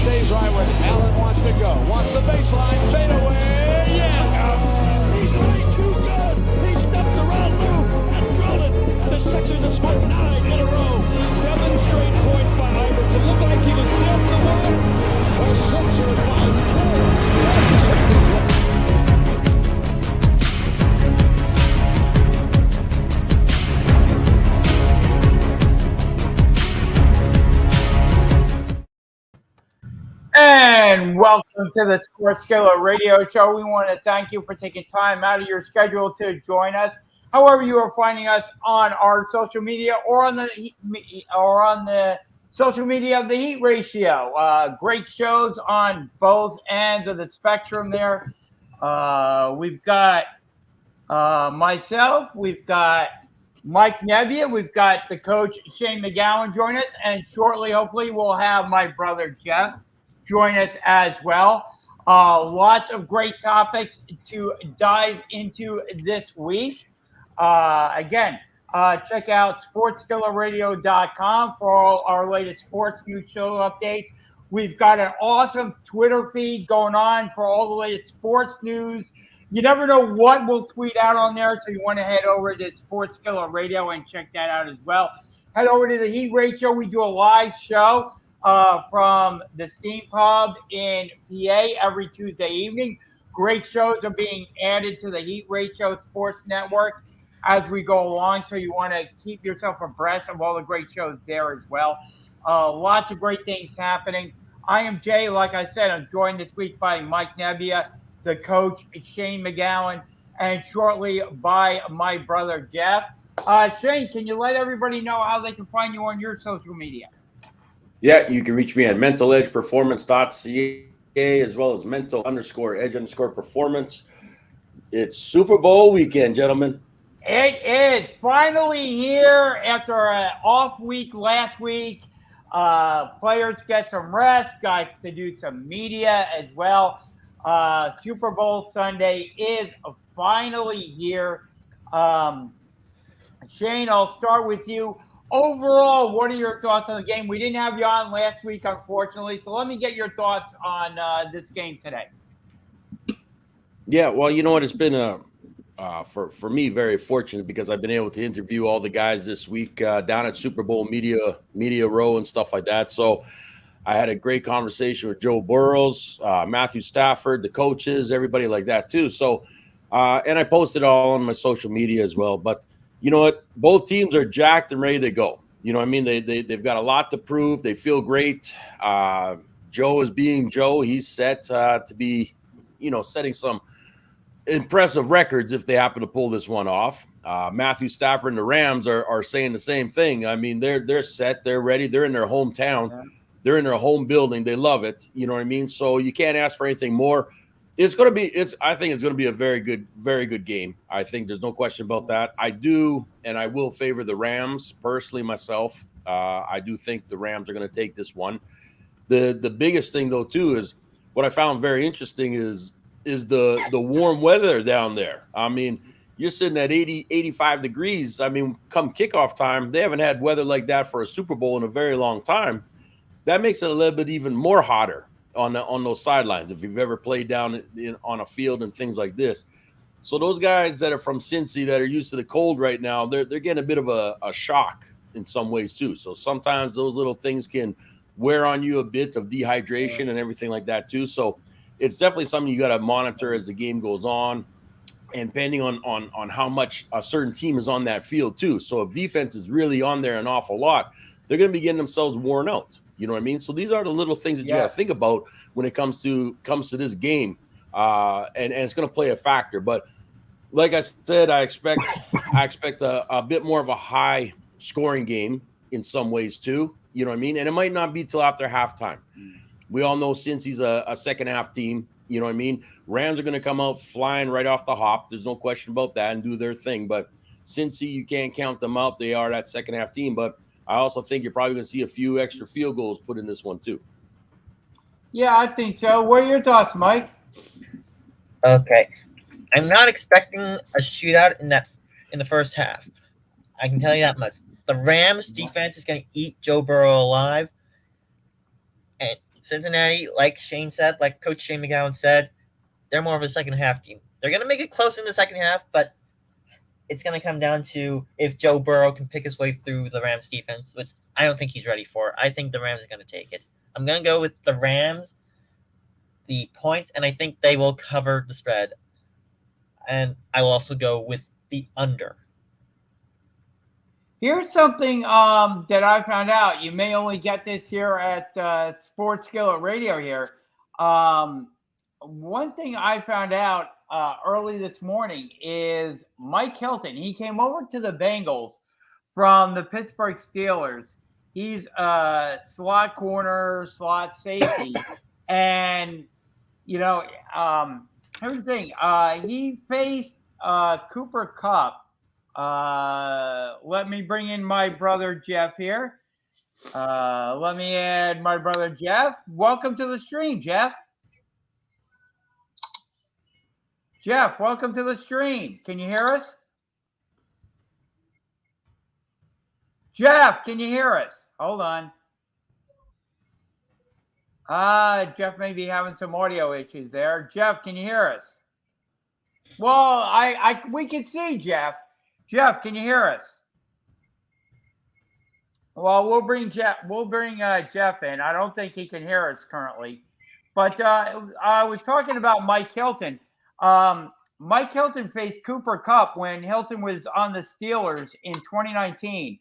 stays right where Allen wants to go. Wants the baseline, fade away. Yeah! He's way too good. He steps around Lou and drilled it. And the Sixers have scored 9 in a row. 7 straight points by Iverson. Looked like he was down the ball. The Sixers by 4. And welcome to the Skillet Radio Show. We want to thank you for taking time out of your schedule to join us. However, you are finding us on our social media or on the social media of the Heat Ratio. Great shows on both ends of the spectrum there. We've got myself, we've got Mike Nebbia, we've got the coach Shane McGowan join us, and shortly, hopefully, we'll have my brother Jeff join us as well. Lots of great topics to dive into this week. Again, check out sportsskillerradio.com for all our latest sports news show updates. We've got an awesome Twitter feed going on for all the latest sports news. You never know what we'll tweet out on there, so you want to head over to Sports Skillet Radio and check that out as well. Head over to the Heat Ratio. We do a live show from the Steam Pub in PA every Tuesday evening. Great shows are being added to the Heat Ratio Sports Network as we go along, so you want to keep yourself abreast of all the great shows there as well. Lots of great things happening. I am Jay. Like I said, I'm joined this week by Mike Nebbia, the coach Shane McGowan, and shortly by my brother Jeff. Shane, can you let everybody know how they can find you on your social media? Yeah, you can reach me at mentaledgeperformance.ca as well as mental_edge_performance. It's Super Bowl weekend, gentlemen. It is finally here after an off week last week. Players get some rest, got to do some media as well. Super Bowl Sunday is finally here. Shane, I'll start with you. Overall, what are your thoughts on the game? We didn't have you on last week, unfortunately, so let me get your thoughts on this game today. Yeah, well, you know what? It's been for me very fortunate because I've been able to interview all the guys this week down at Super Bowl Media Row and stuff like that. So I had a great conversation with Joe Burrows, Matthew Stafford, the coaches, everybody like that too. So and I posted all on my social media as well. But you know what? Both teams are jacked and ready to go. You know what I mean? They've got a lot to prove. They feel great. Joe is being Joe. He's set to be, setting some impressive records if they happen to pull this one off. Matthew Stafford and the Rams are saying the same thing. I mean, they're set. They're ready. They're in their hometown. Yeah. They're in their home building. They love it. You know what I mean? So you can't ask for anything more. I think it's going to be a very good game. I think there's no question about that. I do, and I will favor the Rams personally myself. I do think the Rams are going to take this one. The biggest thing though too is what I found very interesting is the warm weather down there. I mean, you're sitting at 85 degrees. I mean, come kickoff time, they haven't had weather like that for a Super Bowl in a very long time. That makes it a little bit even more hotter on those sidelines if you've ever played down on a field and things like this. So those guys that are from Cincy that are used to the cold right now, they're getting a bit of a shock in some ways too. So sometimes those little things can wear on you a bit of dehydration and everything like that too. So it's definitely something you got to monitor as the game goes on, and depending on how much a certain team is on that field too. So if defense is really on there an awful lot, they're going to be getting themselves worn out. You know what I mean? So these are the little things that you got to think about when it comes to this game, and it's going to play a factor. But like I said, I expect a bit more of a high scoring game in some ways too. You know what I mean? And it might not be till after halftime. We all know Cincy's a second half team. You know what I mean? Rams are going to come out flying right off the hop. There's no question about that, and do their thing. But Cincy, you can't count them out. They are that second half team. But I also think you're probably going to see a few extra field goals put in this one too. Yeah, I think so. What are your thoughts, Mike? Okay. I'm not expecting a shootout in the first half. I can tell you that much. The Rams defense is going to eat Joe Burrow alive. And Cincinnati, like Shane said, like Coach Shane McGowan said, they're more of a second half team. They're going to make it close in the second half, but it's going to come down to if Joe Burrow can pick his way through the Rams defense, which I don't think he's ready for. I think the Rams are going to take it. I'm going to go with the Rams, the points, and I think they will cover the spread. And I will also go with the under. Here's something that I found out. You may only get this here at Sports Skillet Radio here. One thing I found out early this morning is Mike Hilton. He came over to the Bengals from the Pittsburgh Steelers. He's a slot corner, slot safety. And, you know, here's the thing. He faced Cooper Kupp. Let me bring in my brother Jeff here. Let me add my brother Jeff. Welcome to the stream, Jeff. Jeff, welcome to the stream. Can you hear us? Jeff, can you hear us? Hold on. Jeff may be having some audio issues there. Jeff, can you hear us? Well, we can see Jeff. Jeff, can you hear us? Well, we'll bring Jeff in. I don't think he can hear us currently. But I was talking about Mike Hilton. Mike Hilton faced Cooper Kupp when Hilton was on the Steelers in 2019.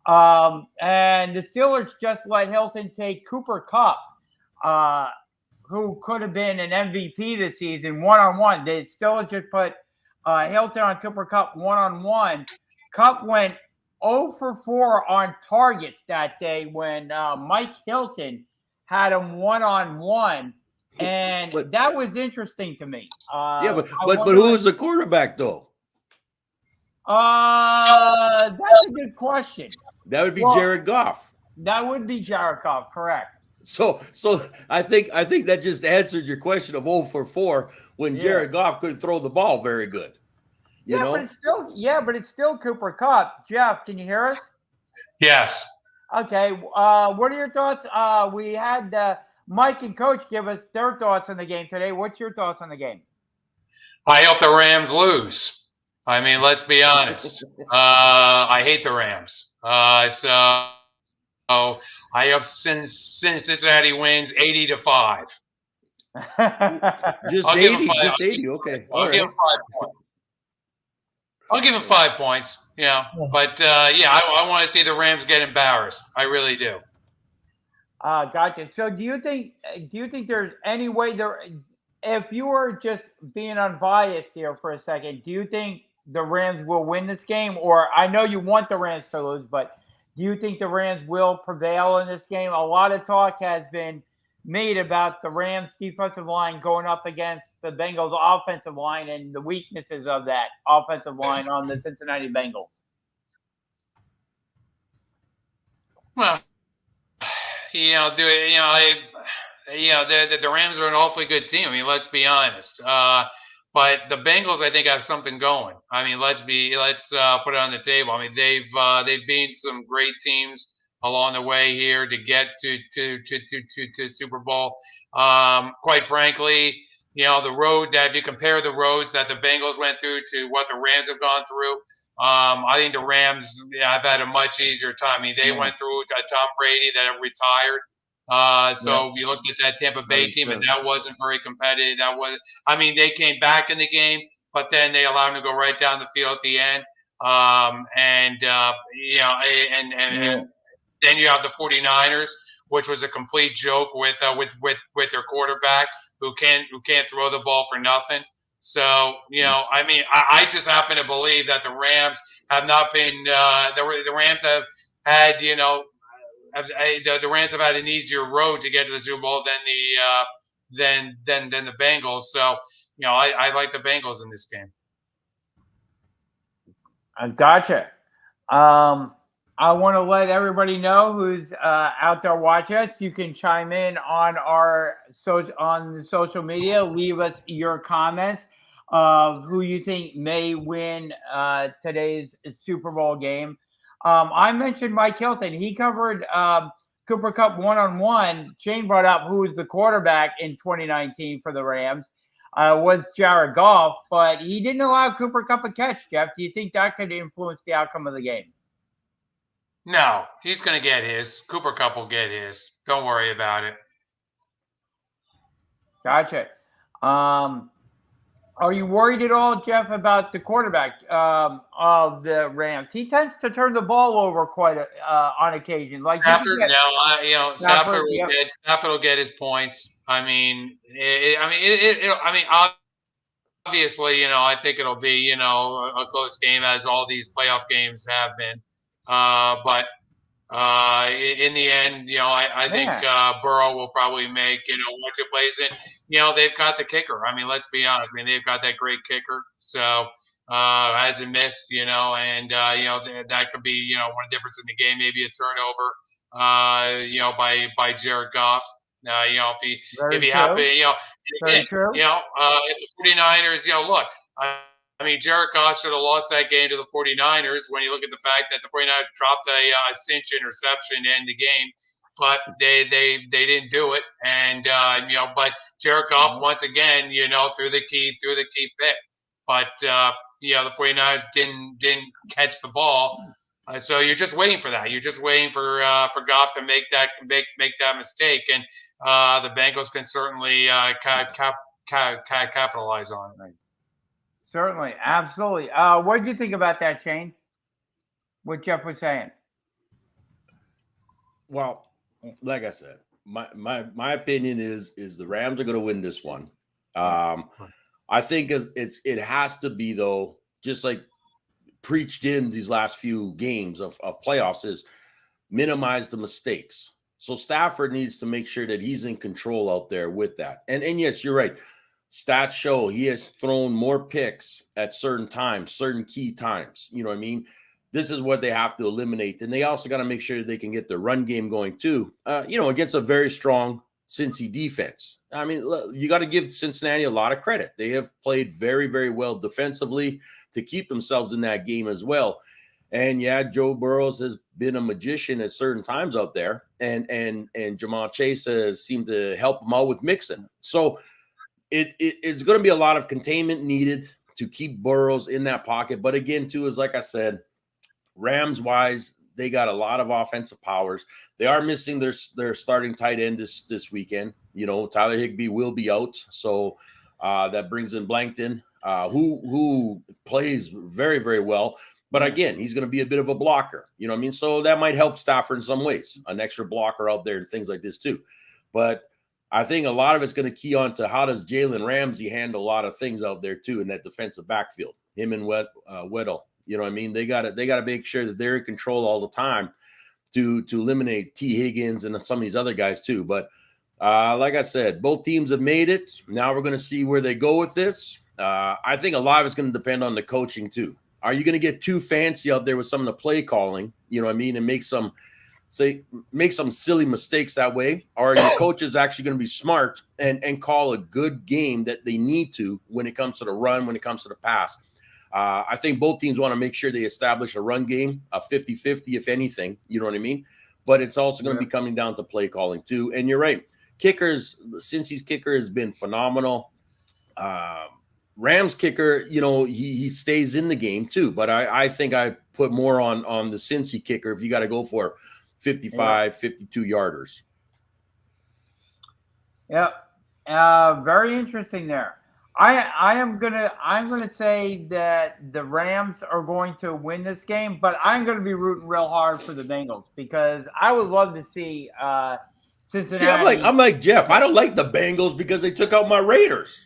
And the Steelers just let Hilton take Cooper Kupp, who could have been an MVP this season, one-on-one. The Steelers just put Hilton on Cooper Kupp one-on-one. Kupp went 0 for 4 on targets that day when Mike Hilton had him one-on-one. And that was interesting to me. But who was the quarterback, though? That's a good question. That would be Jared Goff. That would be Jared Goff, correct. So I think that just answered your question of 0 for 4 when Jared Goff couldn't throw the ball very good. You know? But it's still Cooper Kupp. Jeff, can you hear us? Yes. Okay. What are your thoughts? We had Mike and Coach give us their thoughts on the game today. What's your thoughts on the game? I hope the Rams lose. I mean, let's be honest. I hate the Rams. So I hope Cincinnati wins 80-5. Just 80. Just 80. Okay. I'll give him 5 points. I'll give him 5 points. Yeah, but I want to see the Rams get embarrassed. I really do. Gotcha. So do you think there's any way there, if you were just being unbiased here for a second, do you think the Rams will win this game? Or I know you want the Rams to lose, but do you think the Rams will prevail in this game? A lot of talk has been made about the Rams defensive line going up against the Bengals offensive line and the weaknesses of that offensive line on the Cincinnati Bengals. Well, the Rams are an awfully good team. I mean, let's be honest. But the Bengals, I think, have something going. I mean, let's put it on the table. I mean, they've beaten some great teams along the way here to get to Super Bowl. Quite frankly, the road that if you compare the roads that the Bengals went through to what the Rams have gone through, I think the Rams have had a much easier time. I mean, they went through Tom Brady that retired. You looked at that Tampa Bay team, and that wasn't very competitive. They came back in the game, but then they allowed them to go right down the field at the end. And then you have the 49ers, which was a complete joke with their quarterback who can't throw the ball for nothing. So, I just happen to believe that the Rams have not been the Rams have had, the Rams have had an easier road to get to the Super Bowl than the Bengals. So, I like the Bengals in this game. Gotcha. I want to let everybody know who's out there watching us. You can chime in on on social media. Leave us your comments of who you think may win today's Super Bowl game. I mentioned Mike Hilton. He covered Cooper Kupp one-on-one, Shane brought up who was the quarterback in 2019 for the Rams. Was Jared Goff, but he didn't allow Cooper Kupp a catch, Jeff. Do you think that could influence the outcome of the game? No, he's going to get his. Cooper Kupp will get his. Don't worry about it. Gotcha. Are you worried at all, Jeff, about the quarterback of the Rams? He tends to turn the ball over quite on occasion. Like Stafford, Stafford will get his points. Obviously, I think it'll be, a close game as all these playoff games have been. But in the end, I think Burrow will probably make, once it plays in, they've got the kicker. Let's be honest. They've got that great kicker. So hasn't missed, and, that could be, one difference in the game, maybe a turnover, by Jared Goff. If he happens, if the 49ers, look, Jared Goff should have lost that game to the 49ers when you look at the fact that the 49ers dropped a cinch interception to end the game, but they didn't do it. And, but Jared Goff, once again, threw the key pick. But, the 49ers didn't catch the ball. So you're just waiting for that. You're just waiting for Goff to make that mistake. And the Bengals can certainly capitalize on it. Certainly, absolutely. What did you think about that, Shane? What Jeff was saying? Well, like I said, my opinion is the Rams are going to win this one. I think it has to be, though, just like preached in these last few games of playoffs, is minimize the mistakes. So Stafford needs to make sure that he's in control out there with that. And yes, you're right. Stats show he has thrown more picks at certain times, certain key times. You know what I mean? This is what they have to eliminate. And they also got to make sure they can get the run game going too, against a very strong Cincy defense. You got to give Cincinnati a lot of credit. They have played very, very well defensively to keep themselves in that game as well. And yeah, Joe Burrows has been a magician at certain times out there, and Jamar Chase has seemed to help him out with Mixon. So it's going to be a lot of containment needed to keep Burrows in that pocket. But again, too, is like I said, Rams-wise, they got a lot of offensive powers. They are missing their starting tight end this weekend. Tyler Higbee will be out, so that brings in Blankton, who plays very, very well. But again, he's going to be a bit of a blocker. You know what I mean? So that might help Stafford in some ways, an extra blocker out there and things like this too. But I think a lot of it's going to key on to how does Jalen Ramsey handle a lot of things out there too in that defensive backfield. Him and Weddle. You know what I mean? They got to make sure that they're in control all the time to eliminate T. Higgins and some of these other guys too. But like I said, both teams have made it. Now we're going to see where they go with this. I think a lot of it's going to depend on the coaching too. Are you going to get too fancy out there with some of the play calling, you know what I mean, and make some silly mistakes that way? Or are your coaches actually going to be smart and call a good game that they need to when it comes to the run, when it comes to the pass? I think both teams want to make sure they establish a run game, a 50-50, if anything, you know what I mean? But it's also going to be coming down to play calling too. And you're right. Cincy's kicker has been phenomenal. Rams kicker, he stays in the game too. But I think I put more on the Cincy kicker if you got to go for 55, 52 yarders. Yeah. Very interesting there. I'm gonna say that the Rams are going to win this game, but I'm gonna be rooting real hard for the Bengals because I would love to see Cincinnati. See, I'm like Jeff. I don't like the Bengals because they took out my Raiders.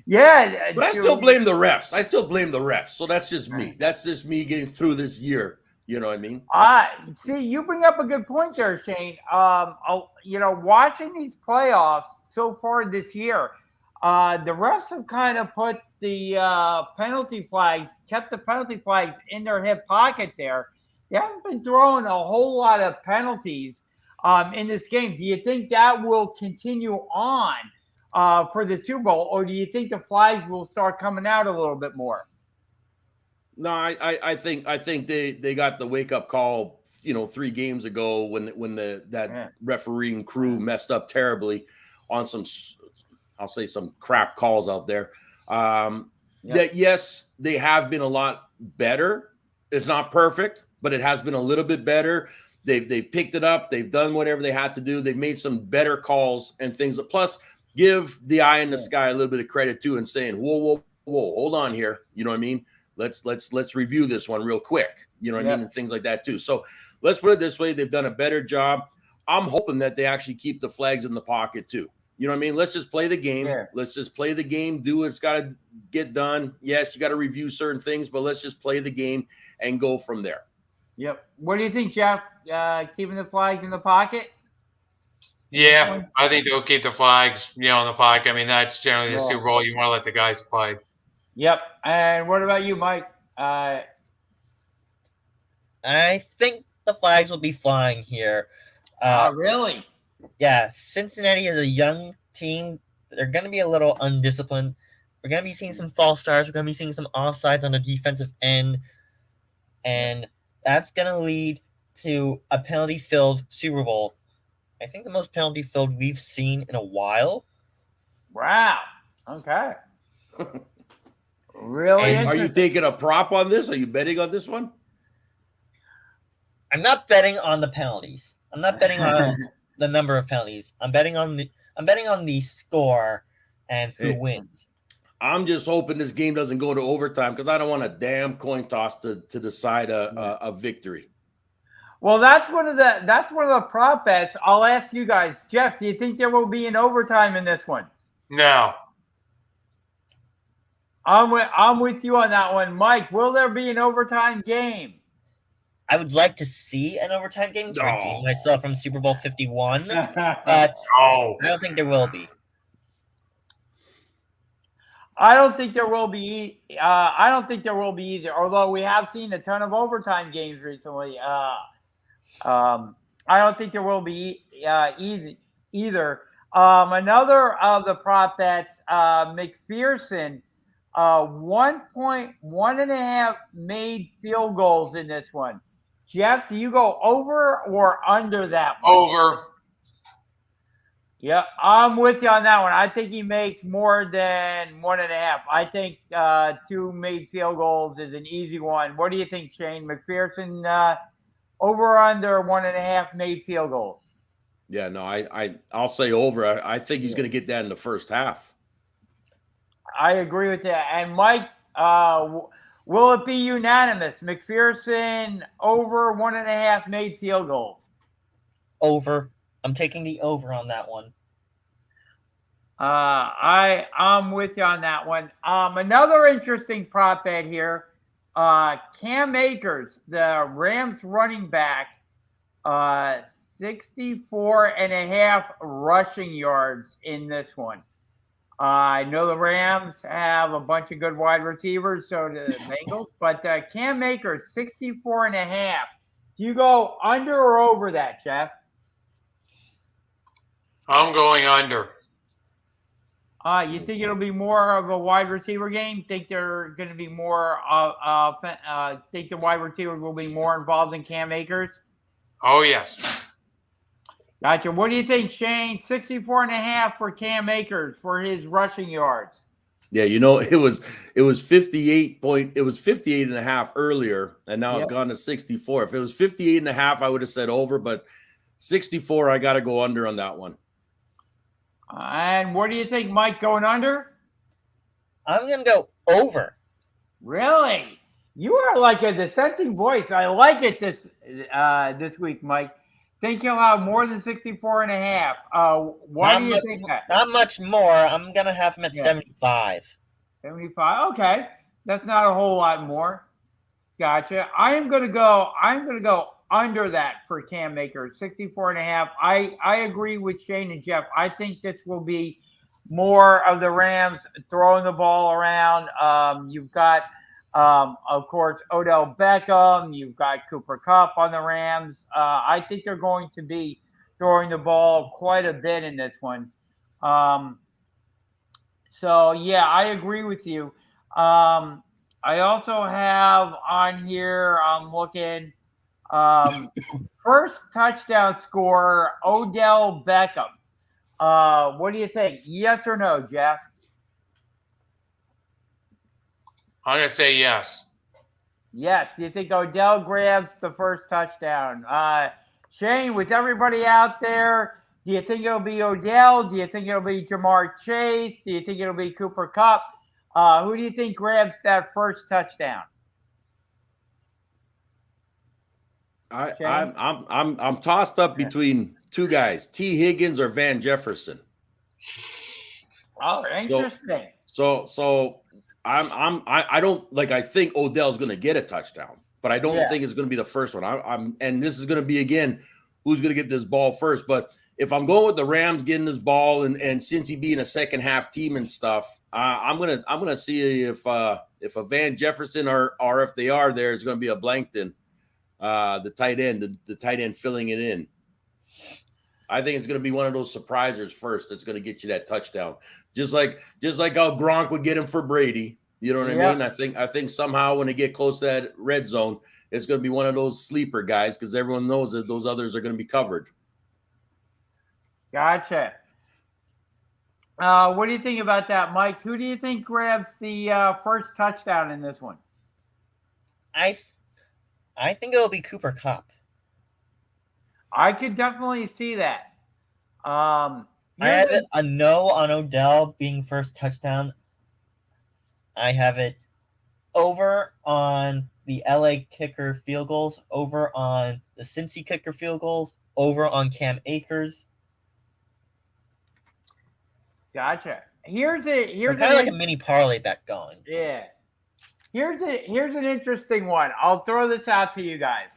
Yeah, but I still blame the refs. So that's just me. That's just me getting through this year. You know what I mean? See, you bring up a good point there, Shane. Watching these playoffs so far this year, the refs have kind of put the kept the penalty flags in their hip pocket there. They haven't been throwing a whole lot of penalties in this game. Do you think that will continue on for the Super Bowl, or do you think the flags will start coming out a little bit more? No, I think they got the wake up call, 3 games ago when that refereeing crew messed up terribly on some, I'll say, some crap calls out there. That yes, they have been a lot better. It's not perfect, but it has been a little bit better. They've picked it up. They've done whatever they had to do. They've made some better calls and things. Plus, give the eye in the sky a little bit of credit too, and saying, whoa, hold on here. You know what I mean? Let's review this one real quick. You know what I mean? And things like that too. So let's put it this way. They've done a better job. I'm hoping that they actually keep the flags in the pocket too. You know what I mean? Let's just play the game. Yeah. Let's just play the game. Do what's got to get done. Yes, you got to review certain things, but let's just play the game and go from there. Yep. What do you think, Jeff? Keeping the flags in the pocket? Yeah, I think they'll keep the flags, in the pocket. I mean, that's generally the Super Bowl. You want to let the guys play. Yep. And what about you, Mike? I think the flags will be flying here. Really? Yeah, Cincinnati is a young team. They're going to be a little undisciplined. We're going to be seeing some false starts. We're going to be seeing some offsides on the defensive end. And that's going to lead to a penalty-filled Super Bowl. I think the most penalty-filled we've seen in a while. Wow. Okay. Really? Are you taking a prop on this? Are you betting on this one? I'm not betting on the penalties. I'm not betting on the number of penalties. I'm betting on the score and who wins. I'm just hoping this game doesn't go to overtime because I don't want a damn coin toss to decide a victory. Well, that's one of the prop bets. I'll ask you guys, Jeff. Do you think there will be an overtime in this one? No. I'm with you on that one, Mike. Will there be an overtime game? I would like to see an overtime game to redeem myself from Super Bowl 51, but I don't think there will be. I don't think there will be. I don't think there will be either. Although we have seen a ton of overtime games recently. I don't think there will be easy either. Another of the prop bets, McPherson, 1.5 made field goals in this one. Jeff, do you go over or under that one? Over. Yeah, I'm with you on that one. I think he makes more than 1.5. I think 2 made field goals is an easy one. What do you think, Shane? McPherson, over or under 1.5 made field goals? Yeah, no, I'll say over. I think he's going to get that in the first half. I agree with that. And Mike, will it be unanimous? McPherson over 1.5 made field goals. Over. I'm taking the over on that one. I'm with you on that one. Another interesting prop bet here. Cam Akers, the Rams running back, 64.5 rushing yards in this one. I know the Rams have a bunch of good wide receivers, so do the Bengals, but Cam Akers, 64.5. Do you go under or over that, Jeff? I'm going under. You think it'll be more of a wide receiver game? Think they're going to be more? Think the wide receiver will be more involved in Cam Akers? Oh yes. Gotcha. What do you think, Shane? 64.5 for Cam Akers for his rushing yards. Yeah, it was 58.5 earlier, and now it's gone to 64. If it was 58.5, I would have said over, but 64, I got to go under on that one. And what do you think, Mike, going under? I'm going to go over. Really? You are like a dissenting voice. I like it this week, Mike. Think he'll have more than 64.5. Why do you think that? Not much more. I'm going to have him at 75. 75? Okay. That's not a whole lot more. Gotcha. I'm going to go under that for Cam Akers, 64.5. I agree with Shane and Jeff. I think this will be more of the Rams throwing the ball around. You've got, of course, Odell Beckham. You've got Cooper Kupp on the Rams. I think they're going to be throwing the ball quite a bit in this one. So, yeah, I agree with you. I also have on here, I'm looking, first touchdown scorer, Odell Beckham. What do you think? Yes or no, Jeff? I'm gonna say yes. Yes. Do you think Odell grabs the first touchdown? Shane, with everybody out there, do you think it'll be Odell? Do you think it'll be Jamar Chase? Do you think it'll be Cooper Kupp? Who do you think grabs that first touchdown? Shane? I'm tossed up between two guys, T. Higgins or Van Jefferson. Oh, interesting. So I don't like. I think Odell's going to get a touchdown, but I don't think it's going to be the first one. And this is going to be again, who's going to get this ball first. But if I'm going with the Rams getting this ball and since he being a second half team and stuff, I'm gonna see if a Van Jefferson or if they are there, it's going to be a Blankton, the tight end, the tight end filling it in. I think it's going to be one of those surprisers first that's going to get you that touchdown. Just like how Gronk would get him for Brady. You know what I mean? I think somehow when they get close to that red zone, it's going to be one of those sleeper guys because everyone knows that those others are going to be covered. Gotcha. What do you think about that, Mike? Who do you think grabs the first touchdown in this one? I think it'll be Cooper Kupp. I could definitely see that. I have it a no on Odell being first touchdown. I have it over on the LA kicker field goals, over on the Cincy kicker field goals, over on Cam Akers. Gotcha. Here's kind of like a mini parlay bet going. Yeah. Here's an interesting one. I'll throw this out to you guys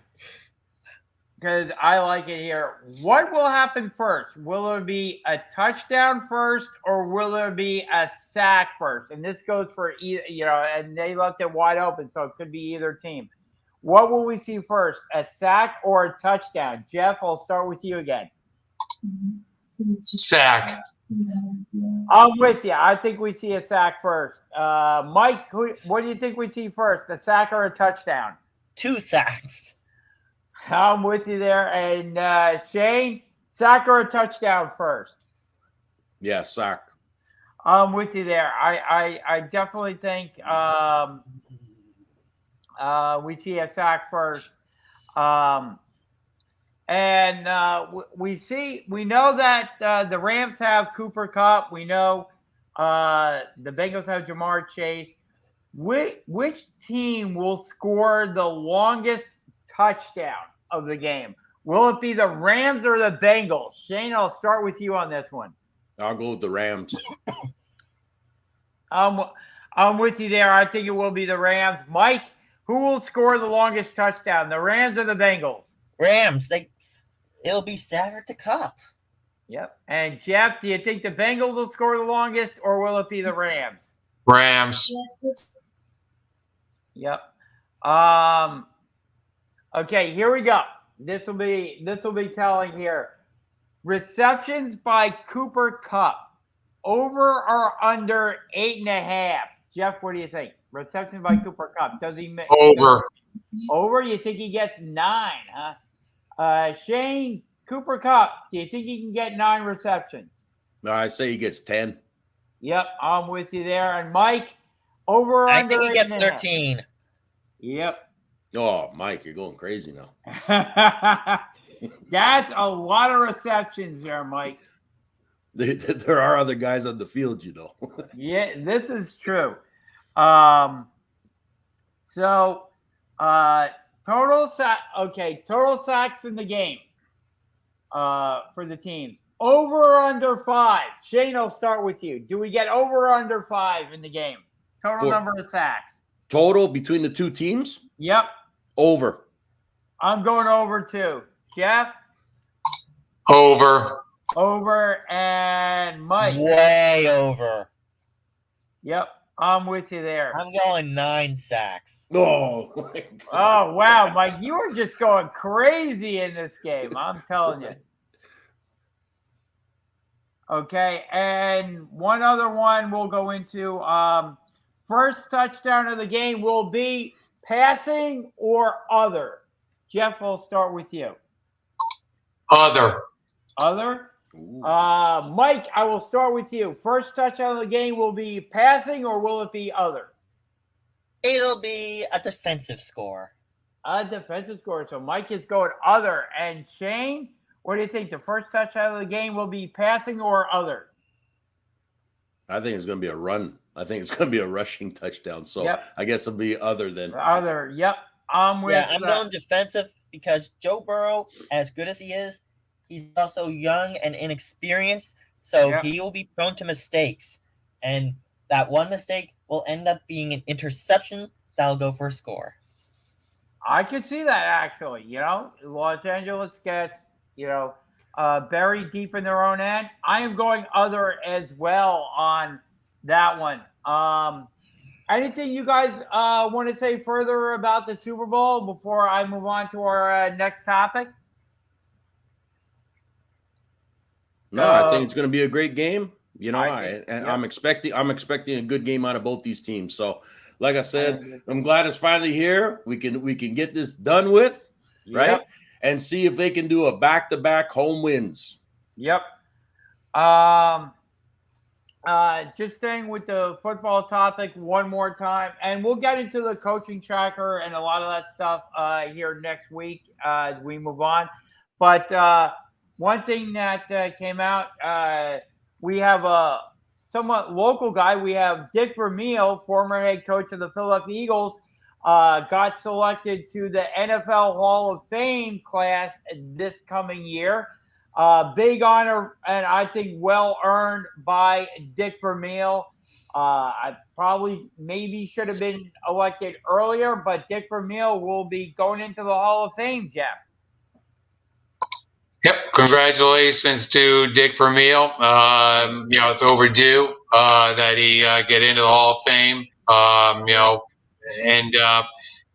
because I like it here. What will happen first? Will it be a touchdown first, or will there be a sack first? And this goes for either, and they left it wide open, so it could be either team. What will we see first, a sack or a touchdown? Jeff, I'll start with you again. Sack. I'm with you. I think we see a sack first. Mike, what do you think we see first, a sack or a touchdown? 2 sacks. I'm with you there. And Shane, sack or a touchdown first? Yeah, sack. I'm with you there. I definitely think we see a sack first. We know that the Rams have Cooper Kupp. We know the Bengals have Jamar Chase. Which team will score the longest touchdown of the game? Will it be the Rams or the Bengals? Shane, I'll start with you on this one. I'll go with the Rams. I'm with you there. I think it will be the Rams. Mike, who will score the longest touchdown, the Rams or the Bengals? Rams. It'll be Stafford to Kupp. Yep. And Jeff, do you think the Bengals will score the longest, or will it be the Rams? Rams. Yep. Okay, here we go. This will be telling here. Receptions by Cooper Kupp. Over or under 8.5? Jeff, what do you think? Receptions by Cooper Kupp. Does he make over? Over? You think he gets 9, huh? Shane, Cooper Kupp, do you think he can get 9 receptions? No, I say he gets 10. Yep, I'm with you there. And Mike, over or under 8.5? I think he gets 13. Yep. Oh, Mike, you're going crazy now. That's a lot of receptions there, Mike. There are other guys on the field, Yeah, this is true. Total sacks in the game for the teams. Over or under 5? Shane, I'll start with you. Do we get over or under 5 in the game? Total number of sacks. Total between the two teams? Yep. Over. I'm going over too. Jeff? Over. Over. And Mike? Way over. Yep. I'm with you there. I'm going 9 sacks. Oh, oh, wow, Mike. You were just going crazy in this game. I'm telling you. Okay. And one other one we'll go into. first touchdown of the game will be passing or other? Jeff, we'll start with you. Other. Other? Mike, I will start with you. First touchdown of the game will be passing or will it be other? It'll be a defensive score. A defensive score. So Mike is going other. And Shane, what do you think? The first touchdown of the game will be passing or other? I think it's going to be a run. I think it's going to be a rushing touchdown. So Yep. I guess it'll be other than. Other. Yep. I'm going defensive because Joe Burrow, as good as he is, he's also young and inexperienced. So he will be prone to mistakes. And that one mistake will end up being an interception that'll go for a score. I could see that actually. Los Angeles gets, buried deep in their own end. I am going other as well on that one. Anything you guys want to say further about the Super Bowl before I move on to our next topic? No, I think it's going to be a great game. I'm expecting a good game out of both these teams. So, like I said, I'm glad it's finally here. We can get this done with, right? And see if they can do a back-to-back home wins. Yep. Just staying with the football topic one more time, and we'll get into the coaching tracker and a lot of that stuff here next week as we move on. But one thing that came out, we have a somewhat local guy. We have Dick Vermeil, former head coach of the Philadelphia Eagles, got selected to the NFL Hall of Fame class this coming year. Big honor, and I think well earned by Dick Vermeil. I probably maybe should have been elected earlier, but Dick Vermeil will be going into the Hall of Fame, Jeff. Yep, congratulations to Dick Vermeil. It's overdue that he get into the Hall of Fame.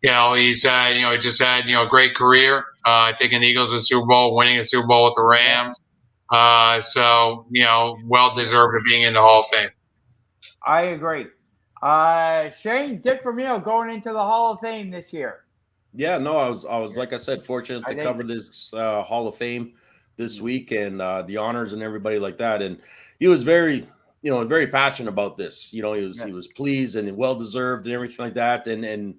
He's had, he just had, a great career, taking the Eagles to the Super Bowl, winning a Super Bowl with the Rams. Well deserved of being in the Hall of Fame. I agree. Shane, Dick Vermeil going into the Hall of Fame this year. Yeah, no, I was like I said, fortunate to cover this Hall of Fame this week and the honors and everybody like that. And he was very passionate about this. He was pleased and well deserved and everything like that. And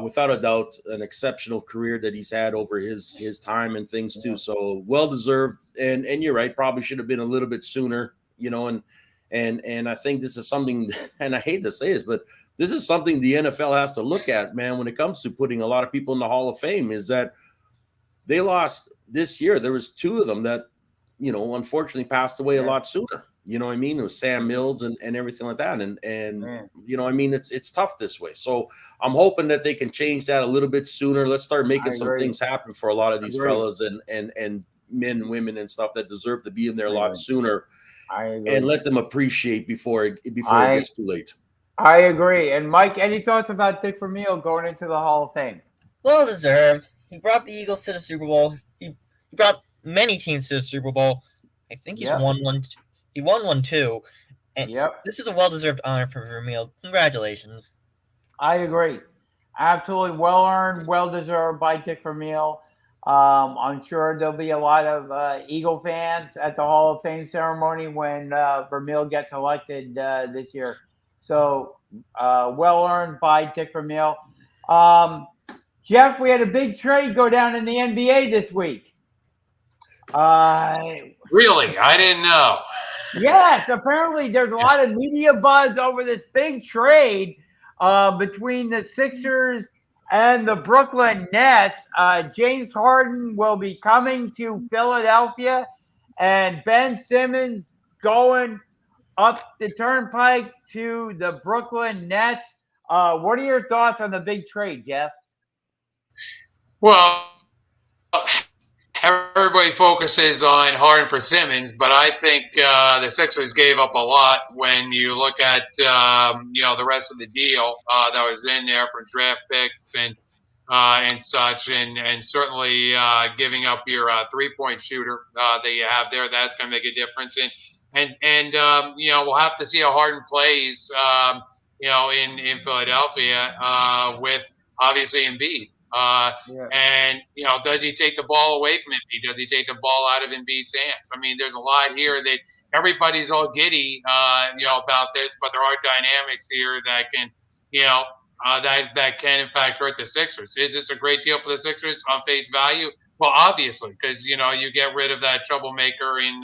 without a doubt, an exceptional career that he's had over his time and things too. So well deserved. And you're right, probably should have been a little bit sooner. And I think this is something, and I hate to say this, but this is something the NFL has to look at, man, when it comes to putting a lot of people in the Hall of Fame, is that they lost this year. There was two of them that, unfortunately passed away a lot sooner. You know what I mean? It was Sam Mills and everything like that. And it's tough this way. So I'm hoping that they can change that a little bit sooner. Let's start making some things happen for a lot of these fellas and men and women and stuff that deserve to be in there a lot sooner. And let them appreciate before it gets too late. I agree. And Mike, any thoughts about Dick Vermeil going into the Hall of Fame? Well deserved. He brought the Eagles to the Super Bowl. He brought many teams to the Super Bowl. I think he's won one. He won one too. And this is a well-deserved honor for Vermeil. Congratulations. I agree. Absolutely well earned, well deserved by Dick Vermeil. I'm sure there'll be a lot of Eagle fans at the Hall of Fame ceremony when Vermeil gets elected this year. So well earned by Dick Vermeil. Jeff, we had a big trade go down in the NBA this week. Really? I didn't know. Yes, apparently there's a lot of media buzz over this big trade between the Sixers and the Brooklyn Nets. James Harden will be coming to Philadelphia, and Ben Simmons going up the turnpike to the Brooklyn Nets. What are your thoughts on the big trade, Jeff? Well, everybody focuses on Harden for Simmons, but I think the Sixers gave up a lot when you look at the rest of the deal that was in there for draft picks and such, and certainly giving up your 3-point shooter that you have there. That's going to make a difference. And we'll have to see how Harden plays. in Philadelphia with obviously Embiid. And does he take the ball away from Embiid? Does he take the ball out of Embiid's hands? I mean, there's a lot here that everybody's all giddy, about this, but there are dynamics here that can, that can in fact hurt the Sixers. Is this a great deal for the Sixers on face value? Well, obviously, because you get rid of that troublemaker in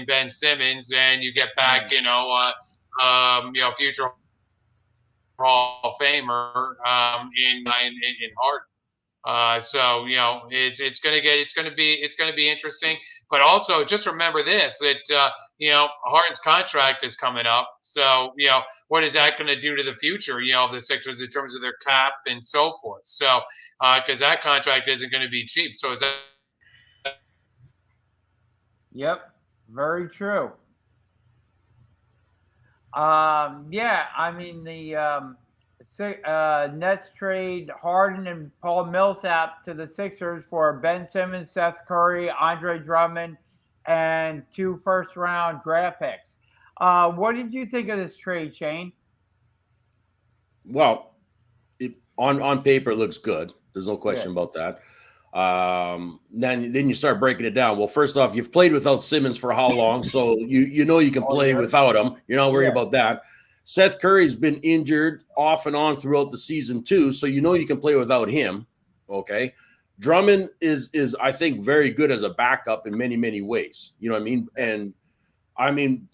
Ben Simmons, and you get back, future Hall of Famer in Harden. So it's going to be interesting. But also just remember this, that Harden's contract is coming up. So what is that going to do to the future of the Sixers in terms of their cap and so forth? So because that contract isn't going to be cheap. So is that? Yep, very true. Yeah, I mean the Nets trade Harden and Paul Millsap to the Sixers for Ben Simmons, Seth Curry, Andre Drummond, and 2 first-round draft picks. What did you think of this trade, Shane? Well, on paper it looks good. There's no question about that. Then you start breaking it down. Well, first off, you've played without Simmons for how long? So you can play without him. You're not worried about that. Seth Curry's been injured off and on throughout the season too, so you can play without him. Okay. Drummond is I think very good as a backup in many, many ways. You know what I mean? And I mean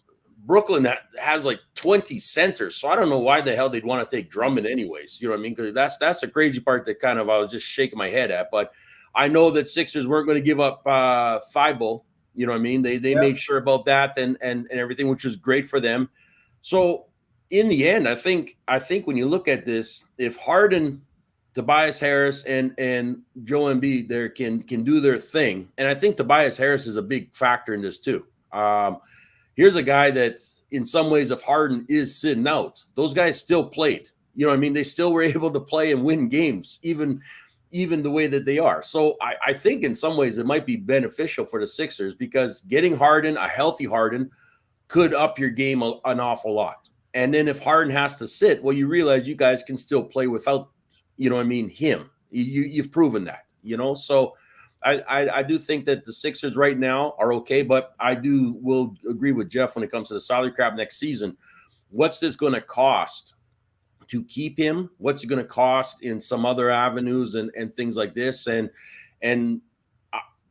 Brooklyn has like 20 centers, so I don't know why the hell they'd want to take Drummond anyways. You know what I mean? Because that's the crazy part that kind of I was just shaking my head at. But I know that Sixers weren't going to give up Thibault. You know what I mean? They made sure about that and everything, which was great for them. So in the end, I think when you look at this, if Harden, Tobias Harris, and Joe Embiid there can do their thing, and I think Tobias Harris is a big factor in this too. Here's a guy that in some ways, if Harden is sitting out, those guys still played. You know what I mean? They still were able to play and win games, even the way that they are. So I think in some ways it might be beneficial for the Sixers because getting Harden, a healthy Harden, could up your game an awful lot. And then if Harden has to sit, well, you realize you guys can still play without, him. You've proven that, So I do think that the Sixers right now are okay, but will agree with Jeff when it comes to the salary cap next season. What's this going to cost to keep him? What's it going to cost in some other avenues and things like this? And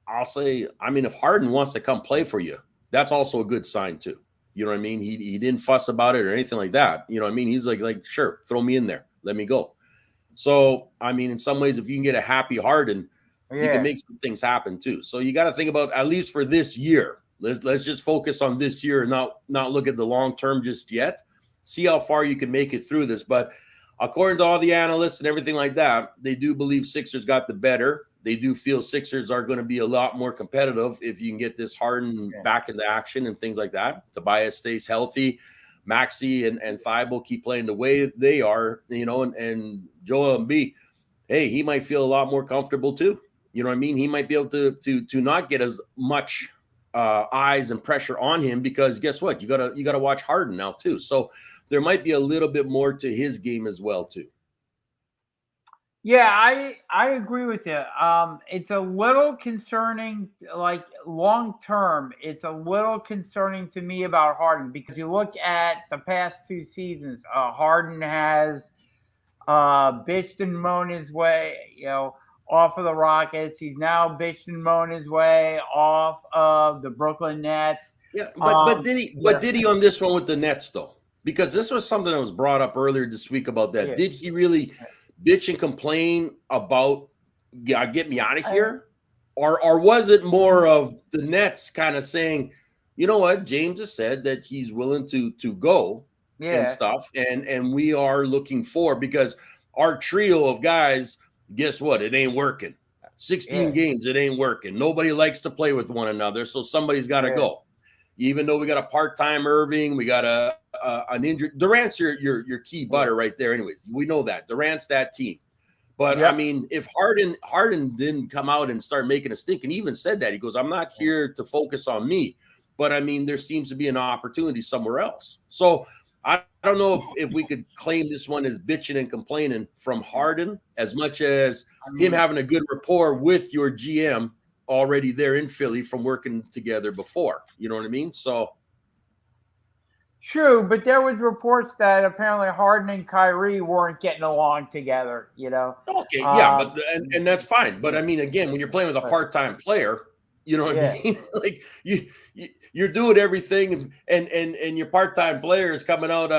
I'll say, I mean, if Harden wants to come play for you, that's also a good sign too. You know what I mean? He didn't fuss about it or anything like that. You know what I mean? He's like, sure, throw me in there. Let me go. So, I mean, in some ways, if you can get a happy Harden, you can make some things happen too. So you got to think about, at least for this year, let's just focus on this year and not look at the long term just yet. See how far you can make it through this. But according to all the analysts and everything like that, they do believe Sixers got the better. They do feel Sixers are going to be a lot more competitive if you can get this Harden back into action and things like that. Tobias stays healthy. Maxey and Thibault keep playing the way they are, and Joel Embiid, hey, he might feel a lot more comfortable too. You know what I mean? He might be able to not get as much eyes and pressure on him because guess what? You gotta watch Harden now too. So there might be a little bit more to his game as well too. Yeah, I agree with you. It's a little concerning, like long term. It's a little concerning to me about Harden because you look at the past 2 seasons. Harden has bitched and moaned his way, off of the Rockets. He's now bitched and moaned his way off of the Brooklyn Nets. Yeah, but did he on this one with the Nets though? Because this was something that was brought up earlier this week about that. Yeah. Did he really bitch and complain about get me out of here? Or was it more of the Nets kind of saying, you know what, James has said that he's willing to go and stuff, and we are looking for, because our trio of guys, guess what? It ain't working. 16 games, it ain't working. Nobody likes to play with one another, so somebody's got to go. Even though we got a part-time Irving, we got an injured Durant's your key butter right there. Anyways, we know that Durant's that team. But I mean, if Harden didn't come out and start making a stink, and he even said that, he goes, "I'm not here to focus on me, but I mean, there seems to be an opportunity somewhere else." So I don't know if we could claim this one as bitching and complaining from Harden as much as him having a good rapport with your GM already there in Philly from working together before. You know what I mean? So true, but there was reports that apparently Harden and Kyrie weren't getting along together. okay, yeah, but and that's fine. But I mean, again, when you're playing with a part-time player, you know what I mean? Like you're doing everything, and your part-time player is coming out,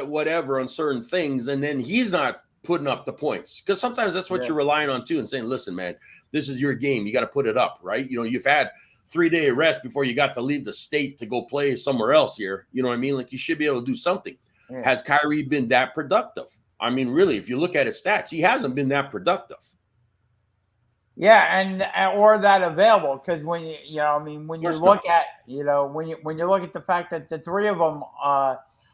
whatever on certain things, and then he's not putting up the points because sometimes that's what you're relying on too, and saying, listen, man, this is your game, you got to put it up, right? You've had 3-day rest before you got to leave the state to go play somewhere else here. You know what I mean? Like you should be able to do something. Yeah. Has Kyrie been that productive? I mean, really, if you look at his stats, he hasn't been that productive. Yeah, and or that available, because when when you look at when you look at the fact that the three of them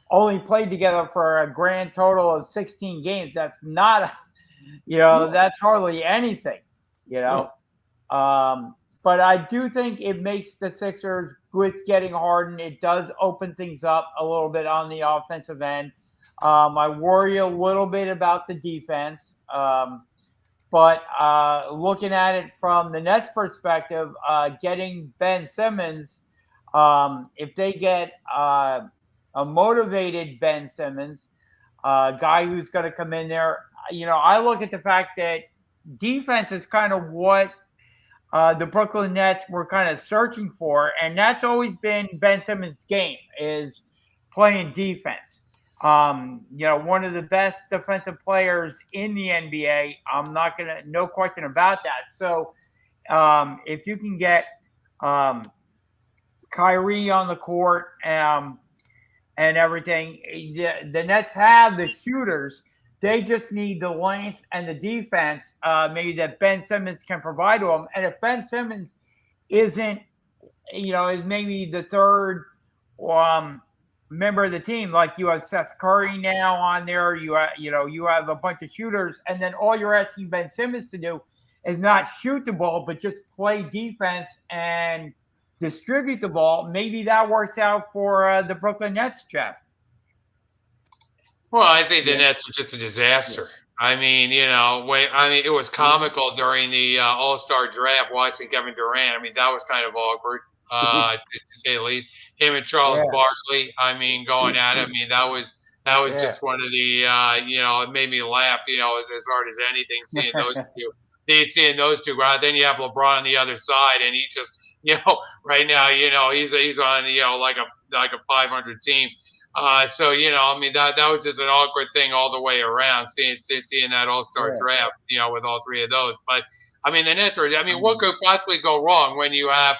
only played together for a grand total of 16 games, that's not that's hardly anything, No. But I do think it makes the Sixers, with getting Harden, it does open things up a little bit on the offensive end. I worry a little bit about the defense. But looking at it from the Nets' perspective, getting Ben Simmons, if they get a motivated Ben Simmons, a guy who's going to come in there, I look at the fact that defense is kind of what the Brooklyn Nets were kind of searching for, and that's always been Ben Simmons' game, is playing defense. One of the best defensive players in the NBA. No question about that. So, if you can get Kyrie on the court and everything, the Nets have the shooters. They just need the length and the defense, maybe that Ben Simmons can provide to them. And if Ben Simmons isn't, is maybe the third member of the team, like you have Seth Curry now on there, you have a bunch of shooters, and then all you're asking Ben Simmons to do is not shoot the ball, but just play defense and distribute the ball. Maybe that works out for the Brooklyn Nets, Jeff. Well, I think the Nets were just a disaster. I mean, it was comical during the All-Star draft watching Kevin Durant. I mean, that was kind of awkward, to say the least. Him and Charles Barkley, going at it. I mean, that was just one of the, it made me laugh, as hard as anything, seeing those two. Seeing those two. Then you have LeBron on the other side, and he just, right now, he's on, like a 500 team. So that was just an awkward thing all the way around, seeing that All-Star draft, with all three of those. But the Nets are. What could possibly go wrong when you have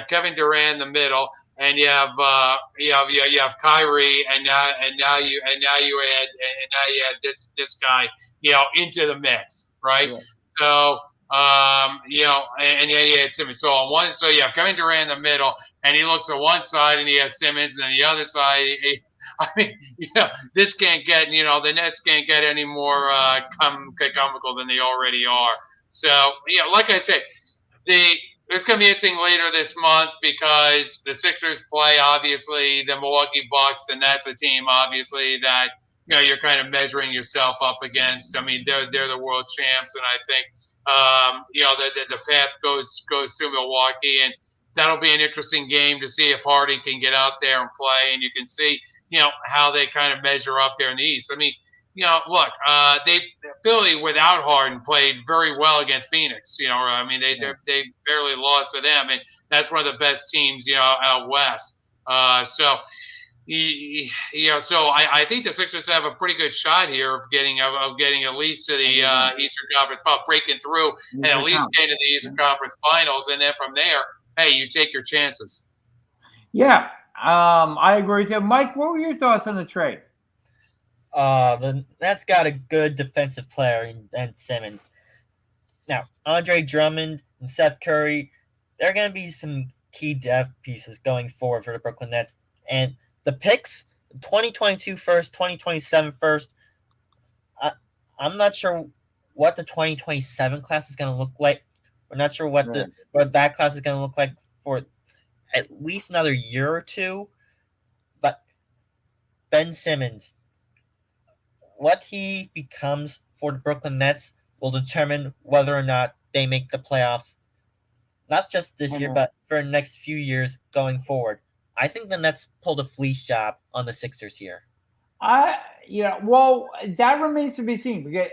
Kevin Durant in the middle, and you have Kyrie, and now you add this guy, into the mix, right? Yeah. So and you had Simmons. So on one, so you have Kevin Durant in the middle, and he looks at one side, and he has Simmons, and then the other side. This can't get, the Nets can't get any more comical than they already are. So like I said, it's going to be interesting later this month because the Sixers play obviously the Milwaukee Bucks, and that's a team obviously that you're kind of measuring yourself up against. I mean, they're the world champs, and I think the path goes through Milwaukee, and that'll be an interesting game to see if Harden can get out there and play, and you can see how they kind of measure up there in the East. I mean, look, Philly without Harden played very well against Phoenix. They barely lost to them, and that's one of the best teams out west. So I think the Sixers have a pretty good shot here of getting at least to the Eastern Conference, breaking through, and at least getting to the Eastern Conference Finals, and then from there, hey, you take your chances. Yeah, I agree with you. Mike, what were your thoughts on the trade? The Nets got a good defensive player in Simmons. Now, Andre Drummond and Seth Curry, they're going to be some key depth pieces going forward for the Brooklyn Nets. And the picks, 2022 first, 2027 first, I'm not sure what the 2027 class is going to look like. We're not sure what that class is going to look like for at least another year or two. But Ben Simmons, what he becomes for the Brooklyn Nets will determine whether or not they make the playoffs, not just this year, but for the next few years going forward. I think the Nets pulled a fleece job on the Sixers here. Well, that remains to be seen because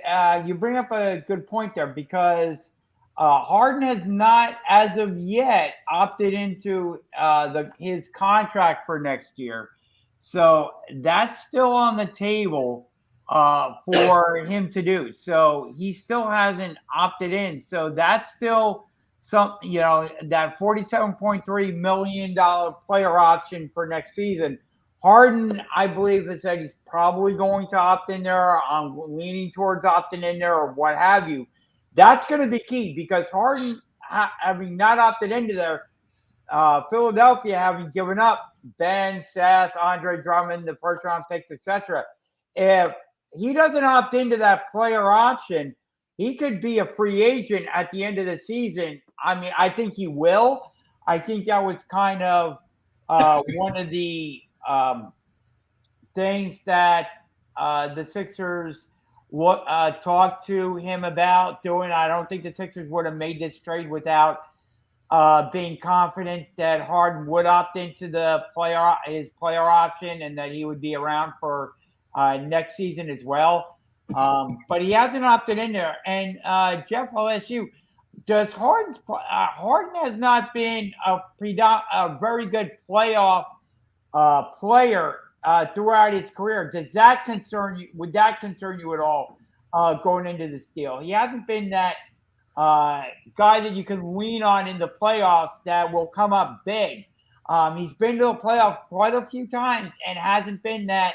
you bring up a good point there because Harden has not, as of yet, opted into his contract for next year. So that's still on the table for him to do. So he still hasn't opted in. So that's still that $47.3 million player option for next season. Harden, I believe, has said he's probably going to opt in there. I'm leaning towards opting in there or what have you. That's going to be key because Harden, having not opted into there, Philadelphia having given up Ben, Seth, Andre Drummond, the first-round picks, etc. If he doesn't opt into that player option, he could be a free agent at the end of the season. I mean, I think he will. I think that was kind of one of the things that the Sixers talked to him about doing. I don't think the Sixers would have made this trade without being confident that Harden would opt into his player option and that he would be around for next season as well. But he hasn't opted in there. And Jeff, I'll ask you: does Harden has not been a very good playoff player throughout his career? Does that concern you? Would that concern you at all going into this deal? He hasn't been that guy that you can lean on in the playoffs that will come up big. He's been to a playoff quite a few times and hasn't been that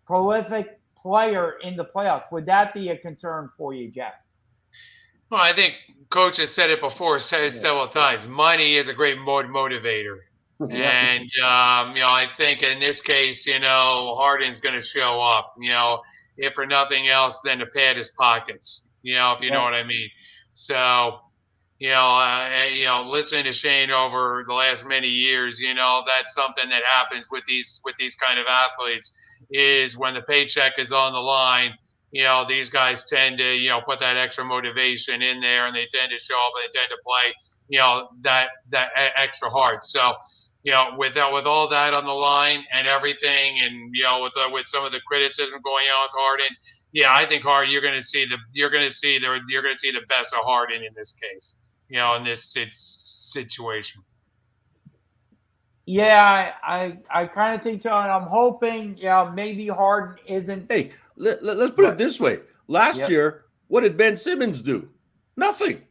prolific player in the playoffs. Would that be a concern for you, Jeff? Well, I think Coach has said it before, said it several times. Money is a great motivator. And, I think in this case, Harden's going to show up, if for nothing else than to pad his pockets, if you know what I mean. So, listening to Shane over the last many years, that's something that happens with these kind of athletes is when the paycheck is on the line, these guys tend to, put that extra motivation in there and they tend to show up and they tend to play, that extra hard. So, with all that on the line and everything, and with some of the criticism going on with Harden, I think Harden, you're going to see the best of Harden in this case, in this situation. Yeah, I kind of think so, and I'm hoping, maybe Harden isn't. Hey, let's put it this way: last year, what did Ben Simmons do? Nothing.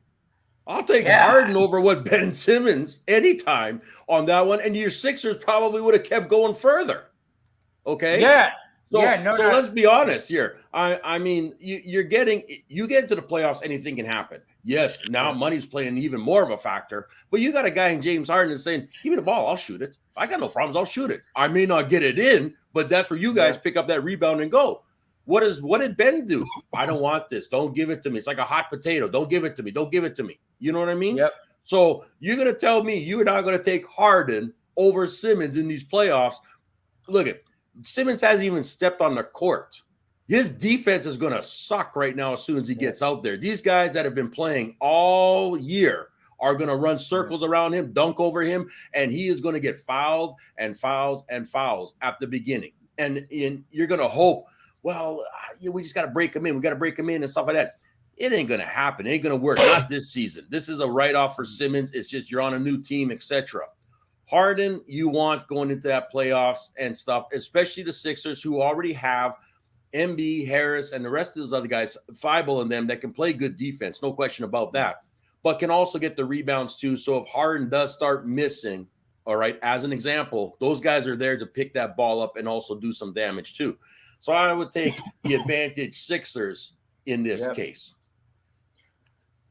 I'll take Harden over what Ben Simmons anytime on that one. And your Sixers probably would have kept going further. Okay? Yeah. So let's be honest here. I mean, you get into the playoffs, anything can happen. Yes, now money's playing even more of a factor. But you got a guy in James Harden that's saying, give me the ball, I'll shoot it. I got no problems, I'll shoot it. I may not get it in, but that's where you guys pick up that rebound and go. What did Ben do? I don't want this. Don't give it to me. It's like a hot potato. Don't give it to me. Don't give it to me. You know what I mean? Yep. So you're going to tell me you're not going to take Harden over Simmons in these playoffs. Look, Simmons hasn't even stepped on the court. His defense is going to suck right now as soon as he gets out there. These guys that have been playing all year are going to run circles around him, dunk over him, and he is going to get fouled and fouls and fouls at the beginning. And you're going to hope, well, we just got to break him in. We got to break him in and stuff like that. It ain't going to happen. It ain't going to work. Not this season. This is a write-off for Simmons. It's just you're on a new team, etc. Harden, you want going into that playoffs and stuff, especially the Sixers who already have Embiid, Harris, and the rest of those other guys, Thibault and them that can play good defense. No question about that. But can also get the rebounds too. So if Harden does start missing, all right, as an example, those guys are there to pick that ball up and also do some damage too. So I would take the advantage Sixers in this case.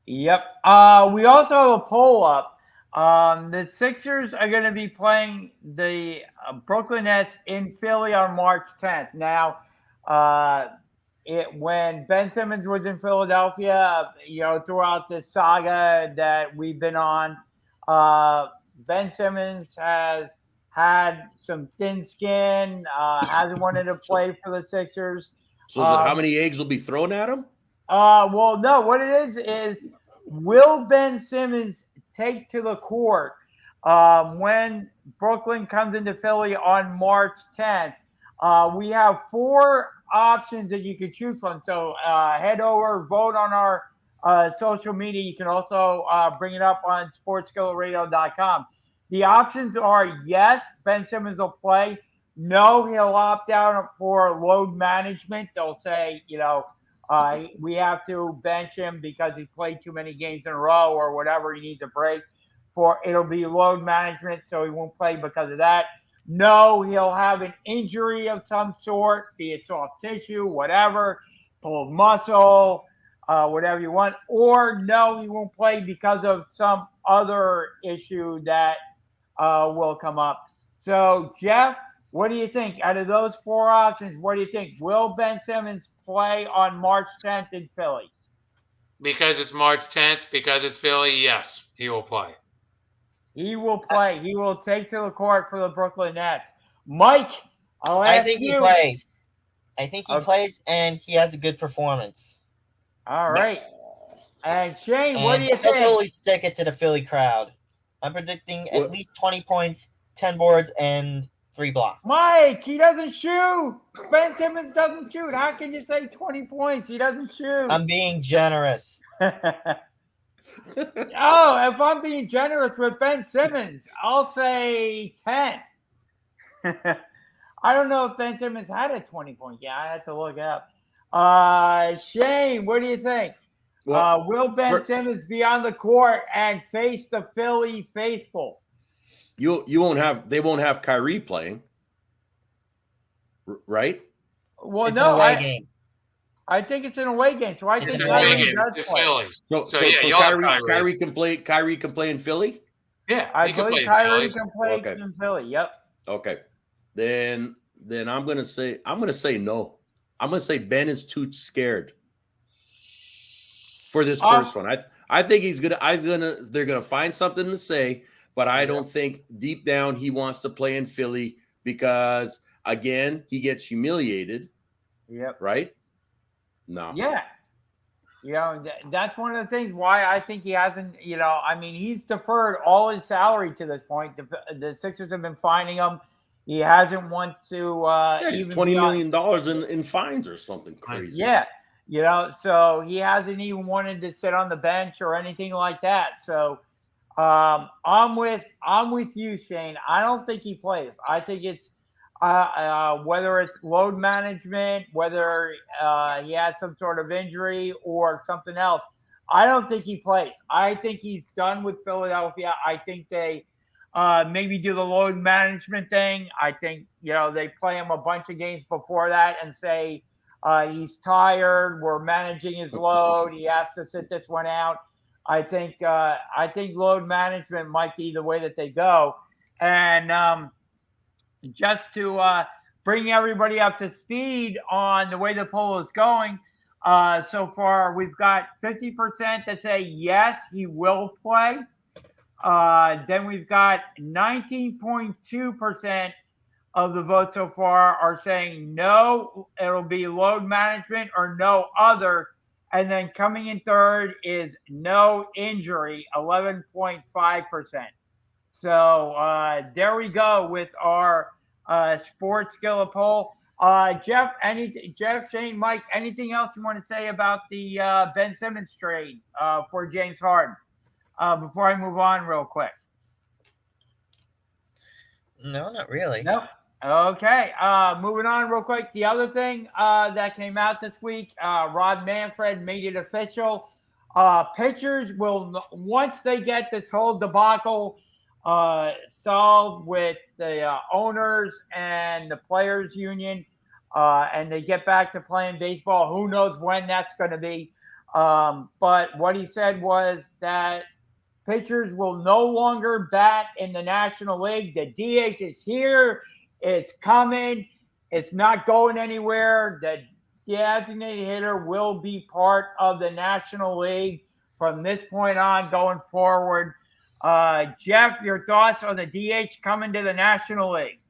Yep. We also have a poll up. The Sixers are going to be playing the Brooklyn Nets in Philly on March 10th. Now, when Ben Simmons was in Philadelphia, throughout this saga that we've been on, Ben Simmons has had some thin skin, hasn't wanted to play for the Sixers. So is it how many eggs will be thrown at him? Well, no, what it is will Ben Simmons take to the court when Brooklyn comes into Philly on March 10th? We have 4 options that you could choose from. So head over, vote on our social media. You can also bring it up on sportsskilletradio.com. The options are yes, Ben Simmons will play. No, he'll opt out for load management. They'll say, we have to bench him because he played too many games in a row or whatever. He needs a break. It'll be load management, so he won't play because of that. No, he'll have an injury of some sort, be it soft tissue, whatever, pulled muscle, whatever you want. Or no, he won't play because of some other issue that will come up. So, Jeff, what do you think? Out of those 4 options, what do you think? Will Ben Simmons play on March 10th in Philly? Because it's March 10th, because it's Philly, yes, he will play. He will play. He will take to the court for the Brooklyn Nets. Mike, I think he plays. I think he plays, and he has a good performance. All right. And Shane, what do you think? He'll totally stick it to the Philly crowd. I'm predicting at least 20 points, 10 boards, and 3 blocks. Mike, he doesn't shoot. Ben Simmons doesn't shoot. How can you say 20 points? He doesn't shoot. I'm being generous. Oh, if I'm being generous with Ben Simmons, I'll say 10. I don't know if Ben Simmons had a 20-point. Yeah, I had to look it up. Shane, what do you think? Well, will Ben Simmons be on the court and face the Philly faithful? They won't have Kyrie playing, right? Well, it's an away game. I think it's an away game, so I think Kyrie does play. So Kyrie can play. Kyrie can play in Philly. Yeah, I believe Kyrie can play in Philly. Yep. Okay, then I'm gonna say no. I'm gonna say Ben is too scared for this first one. I think they're gonna find something to say, but I don't think deep down he wants to play in Philly because again he gets humiliated. Yep. Right. No. Yeah. That's one of the things why I think he hasn't, he's deferred all his salary to this point. The Sixers have been fining him. He hasn't want to he's $20 million in fines or something crazy. Yeah. So he hasn't even wanted to sit on the bench or anything like that. So I'm with you, Shane. I don't think he plays. I think it's whether it's load management, whether he had some sort of injury or something else. I don't think he plays. I think he's done with Philadelphia. I think they maybe do the load management thing. I think, they play him a bunch of games before that and say he's tired. We're managing his load. He has to sit this one out. I think load management might be the way that they go. And just to bring everybody up to speed on the way the poll is going, so far we've got 50% that say yes, he will play. Then we've got 19.2% of the vote so far are saying no, it'll be load management or no other. And then coming in third is no injury, 11.5%. So there we go with our sports Skillet poll. Jeff, Shane, Mike, anything else you want to say about the Ben Simmons trade for James Harden before I move on real quick? No, not really. Nope. Okay. Moving on real quick. The other thing that came out this week, Rob Manfred made it official. Pitchers will, once they get this whole debacle solved with the owners and the players union, and they get back to playing baseball. Who knows when that's going to be? But what he said was that pitchers will no longer bat in the National League. The DH is here. It's coming. It's not going anywhere. The designated hitter will be part of the National League from this point on going forward. Jeff, your thoughts on the DH coming to the National League?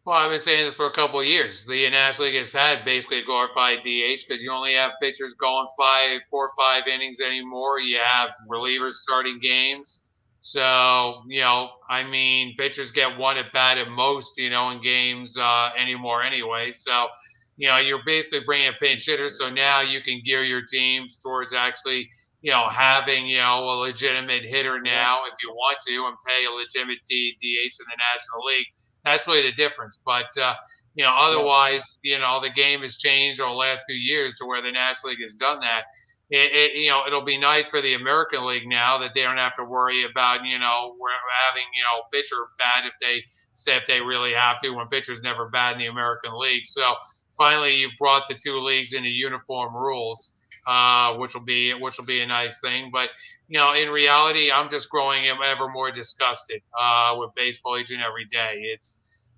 Well, I've been saying this for a couple of years. The National League has had basically a glorified DH because you only have pitchers going 4 or 5 innings anymore. You have relievers starting games. So, I mean, pitchers get one at bat at most, in games anymore anyway. So, you're basically bringing a pinch hitter. So now you can gear your teams towards actually, having, a legitimate hitter now if you want to and pay a legitimate DH in the National League. That's really the difference. But, otherwise, the game has changed over the last few years to where the National League has done that. It'll be nice for the American League now that they don't have to worry about, we're having, pitcher bat if they really have to, when pitcher's never bad in the American League. So finally, you've brought the two leagues into uniform rules, which will be a nice thing. But in reality, I'm just growing ever more disgusted with baseball each and every day. It's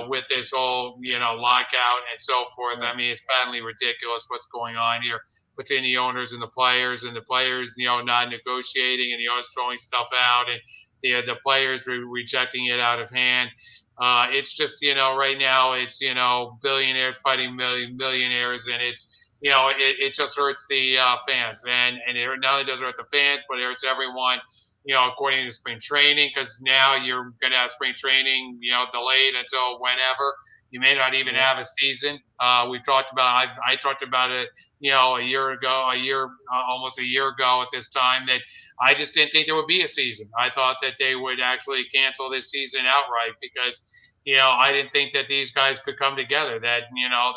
with this whole lockout and so forth. I mean, it's patently ridiculous what's going on here between the owners and the players not negotiating, and the owners throwing stuff out, and the players rejecting it out of hand. It's just right now it's billionaires fighting millionaires, and it's it just hurts the fans, and it not only does it hurt the fans, but it hurts everyone. According to spring training, because now you're going to have spring training, delayed until whenever. You may not even have a season. We've talked about. I talked about it, almost a year ago at this time, that I just didn't think there would be a season. I thought that they would actually cancel this season outright because, I didn't think that these guys could come together. That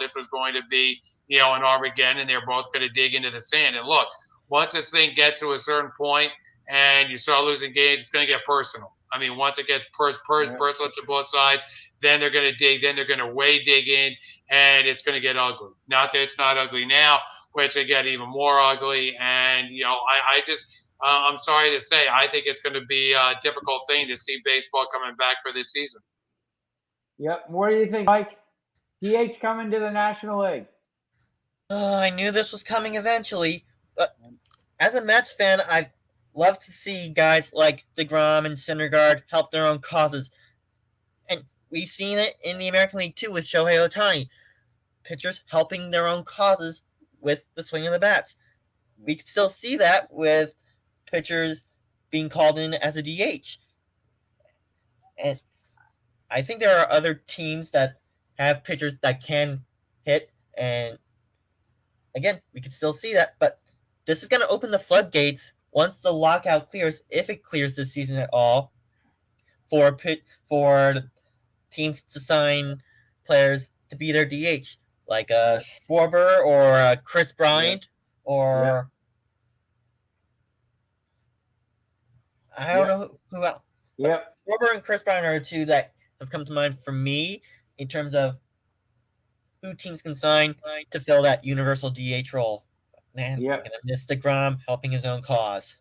this was going to be, an Armageddon, and they're both going to dig into the sand. And look, once this thing gets to a certain point and you start losing games, it's going to get personal. I mean, once it gets personal to both sides, then they're going to dig. Then they're going to way dig in, and it's going to get ugly. Not that it's not ugly now, but it's going to get even more ugly. And I just, I'm sorry to say, I think it's going to be a difficult thing to see baseball coming back for this season. Yep. What do you think, Mike? DH coming to the National League. I knew this was coming eventually. But as a Mets fan, I've love to see guys like DeGrom and Syndergaard help their own causes. And we've seen it in the American League too with Shohei Ohtani. Pitchers helping their own causes with the swing of the bats. We can still see that with pitchers being called in as a DH. And I think there are other teams that have pitchers that can hit. And again, we can still see that. But this is going to open the floodgates once the lockout clears, if it clears this season at all, for teams to sign players to be their DH, like Schwarber or Chris Bryant, or I don't know who else. Yep. Schwarber and Chris Bryant are two that have come to mind for me in terms of who teams can sign to fill that universal DH role. Man, I'm gonna miss DeGrom helping his own cause.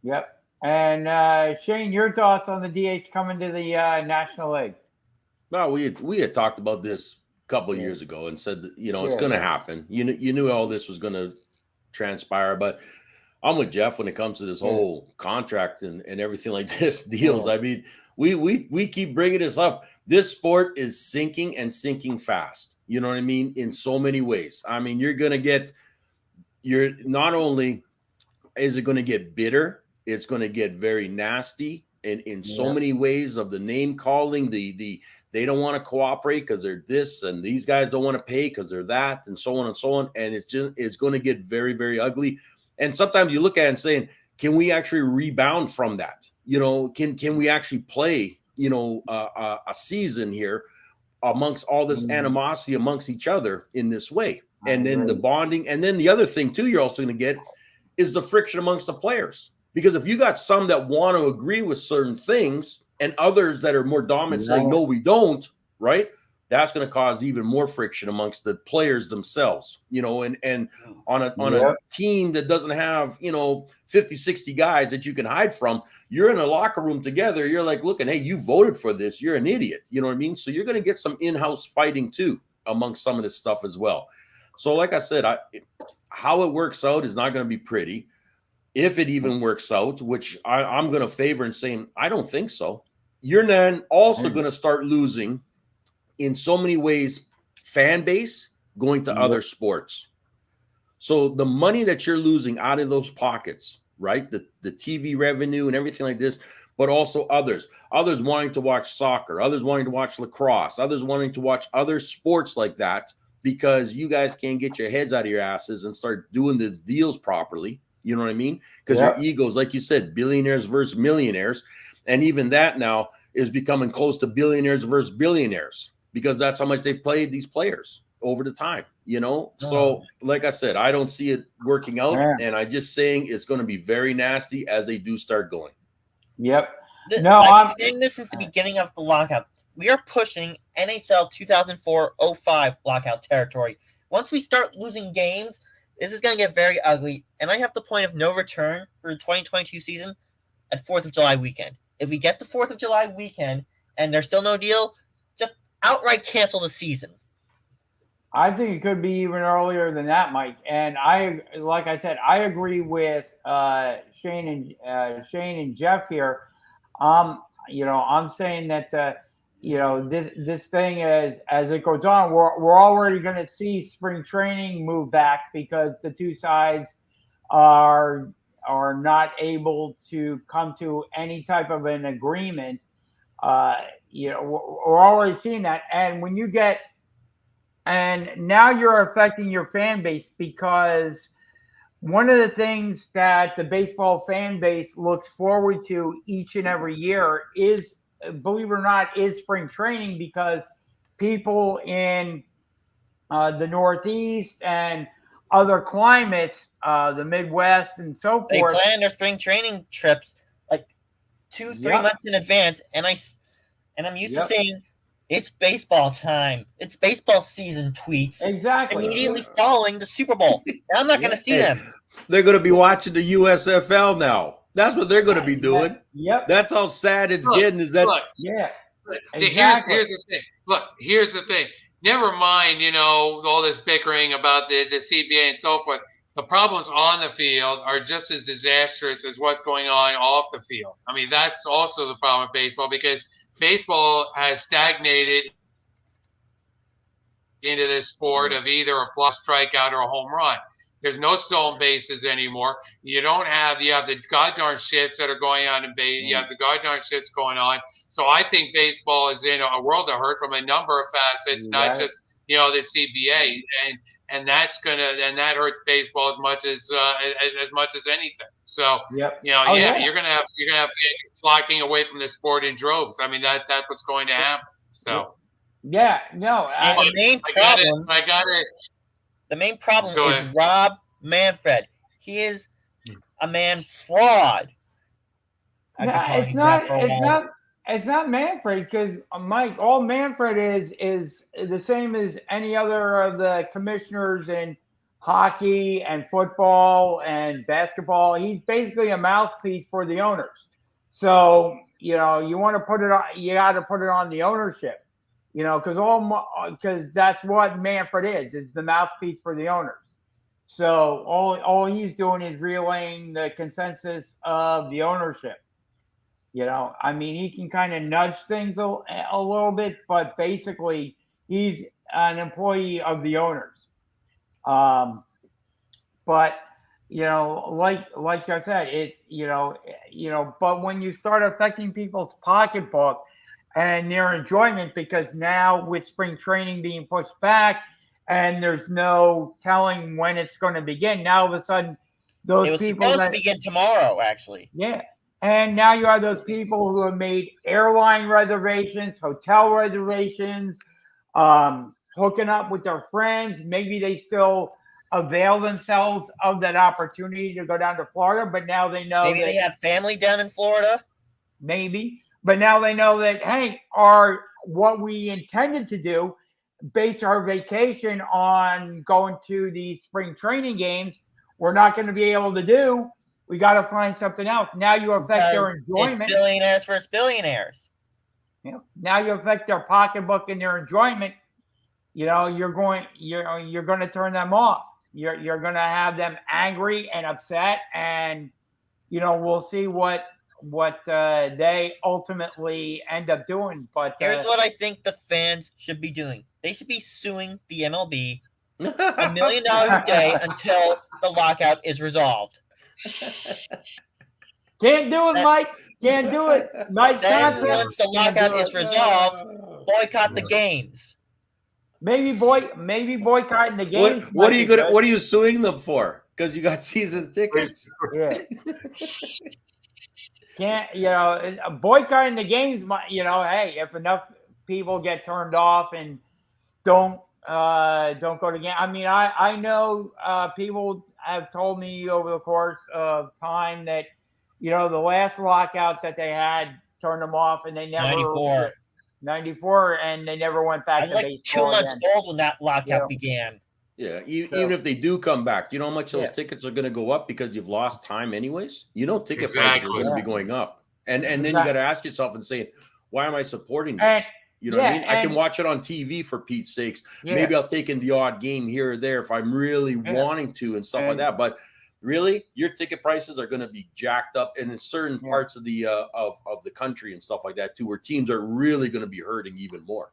Yep. And Shane, your thoughts on the DH coming to the National League? No, we had talked about this a couple of years ago and said that, it's going to happen. You knew all this was going to transpire, but I'm with Jeff when it comes to this whole contract and everything like this deals. I mean, we keep bringing this up. This sport is sinking and sinking fast. You know what I mean? In so many ways. I mean, you're not only is it going to get bitter, it's going to get very nasty in so many ways of the name calling, they don't want to cooperate because they're this, and these guys don't want to pay because they're that, and so on and so on. And it's going to get very, very ugly. And sometimes you look at it and saying, can we actually rebound from that? Can we actually play, a season here amongst all this animosity amongst each other in this way? And then the bonding. And then the other thing, too, you're also going to get is the friction amongst the players. Because if you got some that want to agree with certain things and others that are more dominant saying, no, we don't, right? That's going to cause even more friction amongst the players themselves, and on a team that doesn't have, 50, 60 guys that you can hide from, you're in a locker room together. You're like looking, hey, you voted for this. You're an idiot. You know what I mean? So you're going to get some in-house fighting too amongst some of this stuff as well. So like I said, how it works out is not going to be pretty. if it even works out, which I'm going to favor in saying I don't think so, you're then also going to start losing in so many ways fan base going to other sports. So the money that you're losing out of those pockets, right? The TV revenue and everything like this, but also others wanting to watch soccer, others wanting to watch lacrosse, others wanting to watch other sports like that because you guys can't get your heads out of your asses and start doing the deals properly. You know what I mean? Because your egos, like you said, billionaires versus millionaires. And even that now is becoming close to billionaires versus billionaires because that's how much they've played these players over the time, you know? So like I said, I don't see it working out. And I'm just saying it's going to be very nasty as they do start going. Yep. I've been saying this since the beginning of the lockout. We are pushing NHL 2004-05 lockout territory. Once we start losing games, this is going to get very ugly. And I have the point of no return for the 2022 season at 4th of July weekend. If we get the 4th of July weekend and there's still no deal, just outright cancel the season. I think it could be even earlier than that, Mike. And like I said, I agree with Shane and Jeff here. I'm saying that this thing is, as it goes on, we're already going to see spring training move back because the two sides are not able to come to any type of an agreement. We're already seeing that, and when you get. And now you're affecting your fan base because one of the things that the baseball fan base looks forward to each and every year is, believe it or not, is spring training because people in the Northeast and other climates, the Midwest and so they forth. They plan their spring training trips like 2-3 months in advance. And I'm used to saying, it's baseball time. It's baseball season tweets. Exactly. Immediately following the Super Bowl. Now I'm not going to see them. They're going to be watching the USFL now. That's what they're going to be doing. Yep. That's how sad it's getting. Is that? Exactly. Here's the thing. Look, here's the thing. Never mind, all this bickering about the CBA and so forth. The problems on the field are just as disastrous as what's going on off the field. I mean, that's also the problem with baseball because baseball has stagnated into this sport of either a fly strikeout or a home run. There's no stolen bases anymore. You have the goddamn shits that are going on in base. You have the goddamn shits going on. So I think baseball is in a world of hurt from a number of facets, not just the CBA, and that hurts baseball as much as anything. So you're gonna have fans flocking away from the sport in droves. I mean that's what's going to happen. So the main problem is Rob Manfred. He is a man fraud. It's not Manfred because Mike. All Manfred is the same as any other of the commissioners in hockey and football and basketball. He's basically a mouthpiece for the owners. So you want to put it on. You got to put it on the ownership. Because that's what Manfred is the mouthpiece for the owners. So all he's doing is relaying the consensus of the ownership. He can kind of nudge things a little bit, but basically he's an employee of the owners. But like I said, but when you start affecting people's pocketbook and their enjoyment, because now with spring training being pushed back and there's no telling when it's going to begin, now all of a sudden those people supposed to begin tomorrow, actually. Yeah. And now you have those people who have made airline reservations, hotel reservations, hooking up with their friends. Maybe they still avail themselves of that opportunity to go down to Florida, but now they know maybe they have family down in Florida. Maybe. But now they know that, hey, what we intended to do, base our vacation on going to the spring training games, we're not going to be able to do. We got to find something else. Now you affect their enjoyment. It's billionaires versus billionaires. Now you affect their pocketbook and their enjoyment. You're going to turn them off. You're going to have them angry and upset, and we'll see what they ultimately end up doing. But Here's what I think the fans should be doing. They should be suing the MLB $1 million a day until the lockout is resolved. Can't do it, Mike. Can't do it. Mike's Then concept. once the Can't do lockout is it. resolved, boycott the games. Maybe boycotting the games. What are you gonna? What are you suing them for? Because you got season tickets. Yeah. Can't boycotting the games? Hey, if enough people get turned off and don't go to game. I mean, I know people have told me over the course of time that the last lockout that they had turned them off, and they never 94, and they never went back to like baseball 2 months again. old when that lockout began. Yeah, even if they do come back, do you know how much those tickets are going to go up because you've lost time anyways? Ticket prices are going to be going up. And then you got to ask yourself and say, why am I supporting this? You know what I mean? I can watch it on TV for Pete's sakes. Yeah. Maybe I'll take in the odd game here or there if I'm really wanting to and stuff like that. But really, your ticket prices are going to be jacked up in certain parts of the of the country and stuff like that too, where teams are really going to be hurting even more.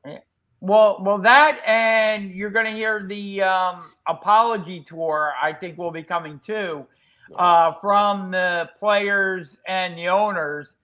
Well, that, and you're going to hear the apology tour, I think, will be coming too, from the players and the owners,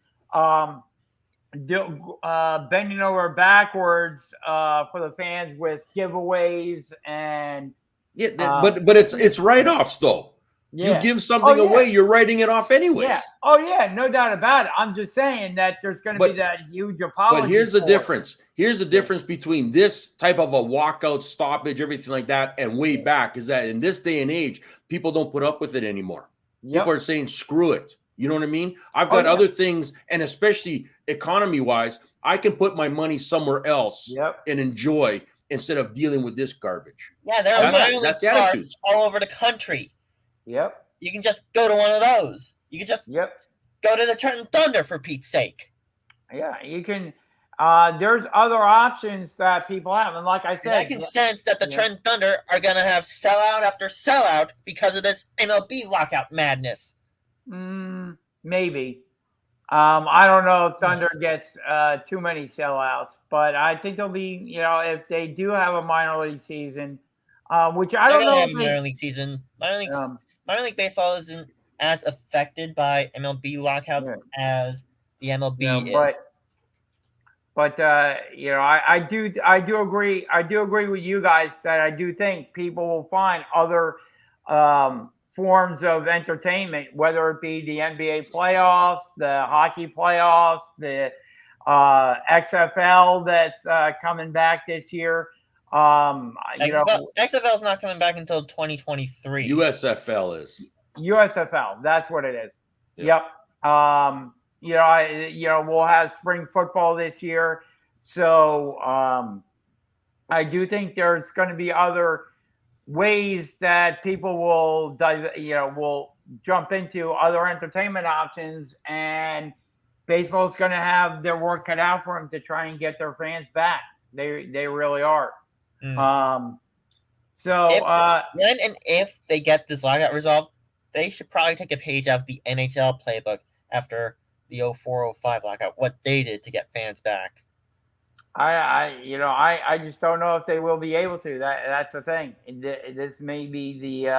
bending over backwards for the fans with giveaways and but it's write-offs though. You give something away, you're writing it off anyways. Yeah. Oh yeah, no doubt about it. I'm just saying that there's going to be that huge apology. But here's the difference. Here's the difference between this type of a walkout, stoppage, everything like that, and way back is that in this day and age, people don't put up with it anymore. People are saying, screw it. You know what I mean? I've got other things, and especially economy-wise, I can put my money somewhere else and enjoy instead of dealing with this garbage. Yeah, there are minor league parks all over the country. Yep. You can just go to one of those. You can just go to the Trenton Thunder, for Pete's sake. Yeah, you can. There's other options that people have, and like I said, and I can sense that the Trenton Thunder are going to have sellout after sellout because of this MLB lockout madness. Maybe. I don't know if Thunder gets too many sellouts, but I think they'll be. If they do have a minor league season, which I don't know. Have a minor league season. Minor league baseball isn't as affected by MLB lockouts as the MLB is. But I do agree. I do agree with you guys that I do think people will find other forms of entertainment, whether it be the NBA playoffs, the hockey playoffs, the XFL that's coming back this year. XFL is not coming back until 2023. USFL is. USFL, that's what it is. Yep. We'll have spring football this year, so I do think there's going to be other ways that people will jump into other entertainment options, and baseball is going to have their work cut out for them to try and get their fans back. They really are. When and if they get this lockout resolved, they should probably take a page out of the NHL playbook after the 04-05 lockout, what they did to get fans back. I just don't know if they will be able to. That's the thing. This may be the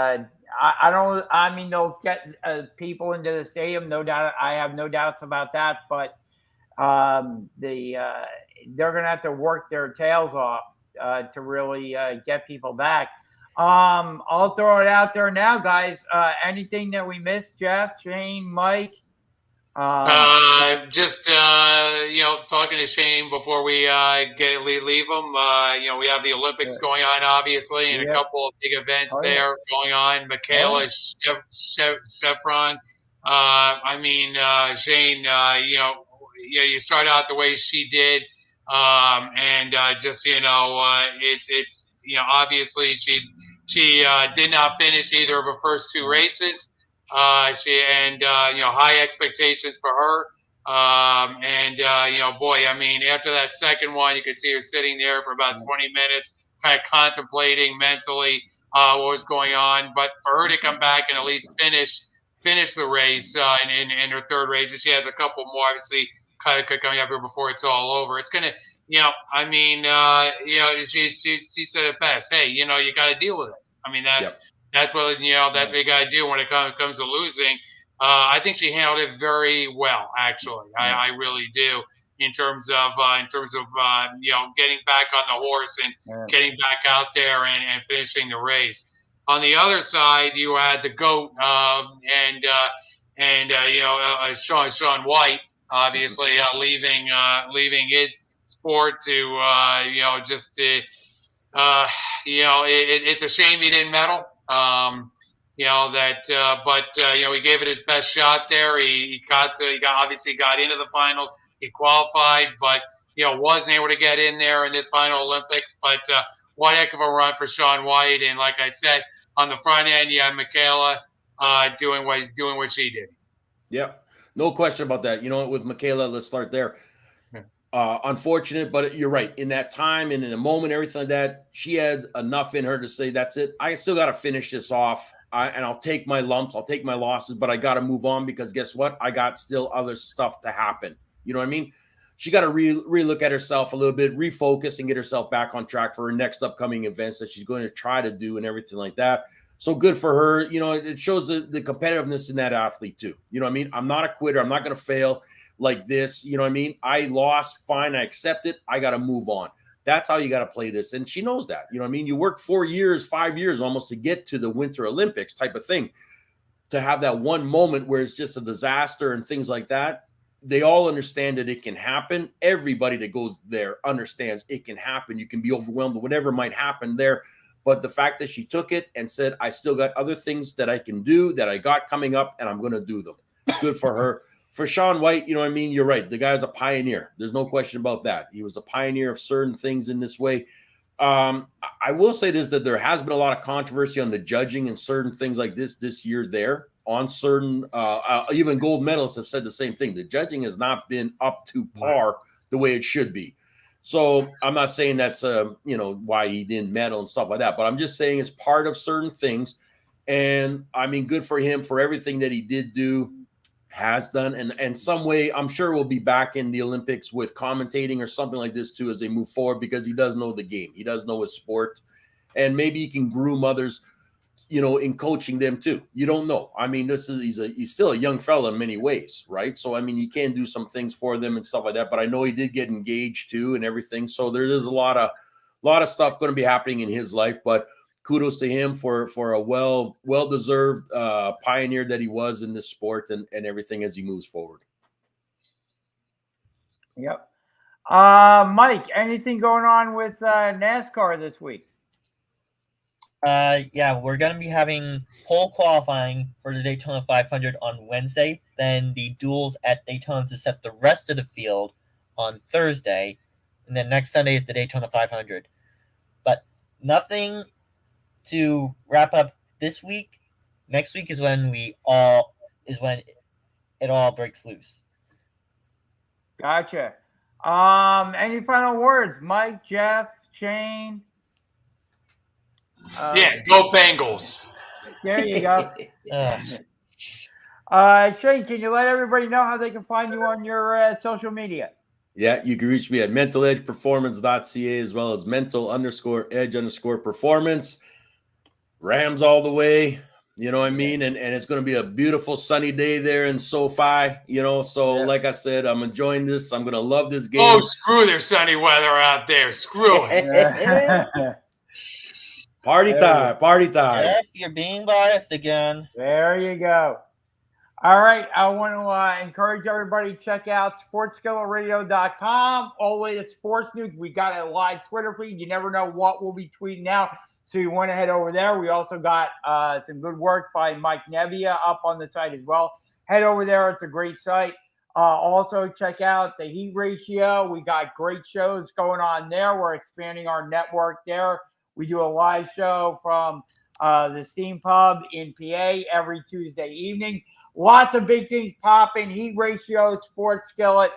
I mean, they'll get people into the stadium, no doubt. I have no doubts about that, but they're going to have to work their tails off to really get people back. I'll throw it out there now, guys. Anything that we missed, Jeff, Shane, Mike? Talking to Shane before we leave them. We have the Olympics going on, obviously, and a couple of big events there going on. Michaela Saffron. Shane. You start out the way she did, it's obviously she did not finish either of her first two races. High expectations for her. After that second one, you could see her sitting there for about 20 minutes, kind of contemplating mentally what was going on. But for her to come back and at least finish finish the race in her third race. And she has a couple more, obviously, coming up here before it's all over. It's going to, she said it best. Hey, you got to deal with it. I mean, that's what, that's what you got to do when it comes to losing. I think she handled it very well, actually. I really do. In terms of getting back on the horse and getting back out there and finishing the race. On the other side, you had the GOAT Sean White, obviously leaving his sport to it's a shame he didn't medal. He gave it his best shot there. He obviously got into the finals. He qualified, but wasn't able to get in there in this final Olympics. But what heck of a run for Sean White! And like I said, on the front end, you have Michaela doing what she did. Yep, no question about that. With Michaela, let's start there. Unfortunate, but you're right. In that time and in a moment, everything like that, she had enough in her to say, "That's it. I still got to finish this off." And I'll take my lumps, I'll take my losses, but I got to move on because guess what? I got still other stuff to happen. You know what I mean? She got to relook at herself a little bit, refocus, and get herself back on track for her next upcoming events that she's going to try to do and everything like that. So good for her. It shows the competitiveness in that athlete too. You know what I mean? I'm not a quitter. I'm not going to fail like this. You know what I mean? I lost. Fine. I accept it. I got to move on. That's how you got to play this. And she knows that. You know what I mean? You work 4 years, 5 years almost to get to the Winter Olympics type of thing. To have that one moment where it's just a disaster and things like that, they all understand that it can happen. Everybody that goes there understands it can happen. You can be overwhelmed, whatever might happen there. But the fact that she took it and said, I still got other things that I can do that I got coming up and I'm going to do them. Good for her. For Sean White, you know what I mean? You're right. The guy's a pioneer. There's no question about that. He was a pioneer of certain things in this way. I will say this, that there has been a lot of controversy on the judging and certain things like this year there on certain, even gold medalists have said the same thing. The judging has not been up to par the way it should be. So I'm not saying that's, why he didn't medal and stuff like that, but I'm just saying it's part of certain things. And I mean, good for him for everything that he did do, has done. And some way, I'm sure we'll be back in the Olympics with commentating or something like this too, as they move forward, because he does know the game. He does know his sport, and maybe he can groom others, in coaching them too. You don't know. I mean, he's still a young fella in many ways, right? So, I mean, you can do some things for them and stuff like that, but I know he did get engaged too and everything. So there is a lot of stuff going to be happening in his life, but kudos to him for a well-deserved pioneer that he was in this sport and everything as he moves forward. Yep. Mike, anything going on with NASCAR this week? We're going to be having pole qualifying for the Daytona 500 on Wednesday. Then the duels at Daytona to set the rest of the field on Thursday. And then next Sunday is the Daytona 500. But nothing to wrap up this week. Next week is when it all breaks loose. Gotcha. Any final words, Mike, Jeff, Shane? Go Bengals. There you go. Shane, can you let everybody know how they can find you on your social media? Yeah, you can reach me at mentaledgeperformance.ca as well as mental_edge_performance. Rams all the way, you know what I mean? And it's going to be a beautiful sunny day there in SoFi, Like I said, I'm enjoying this. I'm going to love this game. Oh, screw their sunny weather out there. Screw it. Party time. Jeff, you're being biased again. There you go. All right. I want to encourage everybody to check out sportsskilletradio.com. All the latest sports news. We got a live Twitter feed. You never know what we'll be tweeting out. So you want to head over there. We also got some good work by Mike Nevia up on the site as well. Head over there. It's a great site. Also, check out the Heat Ratio. We got great shows going on there. We're expanding our network there. We do a live show from the Steam Pub in PA every Tuesday evening. Lots of big things popping. Heat Ratio, Sports Skillet.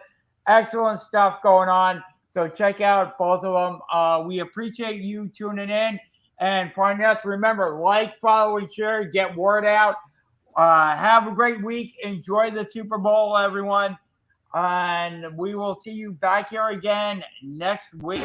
Excellent stuff going on. So check out both of them. We appreciate you tuning in. And find out, remember, like, follow, and share. Get word out. Have a great week. Enjoy the Super Bowl, everyone. And we will see you back here again next week.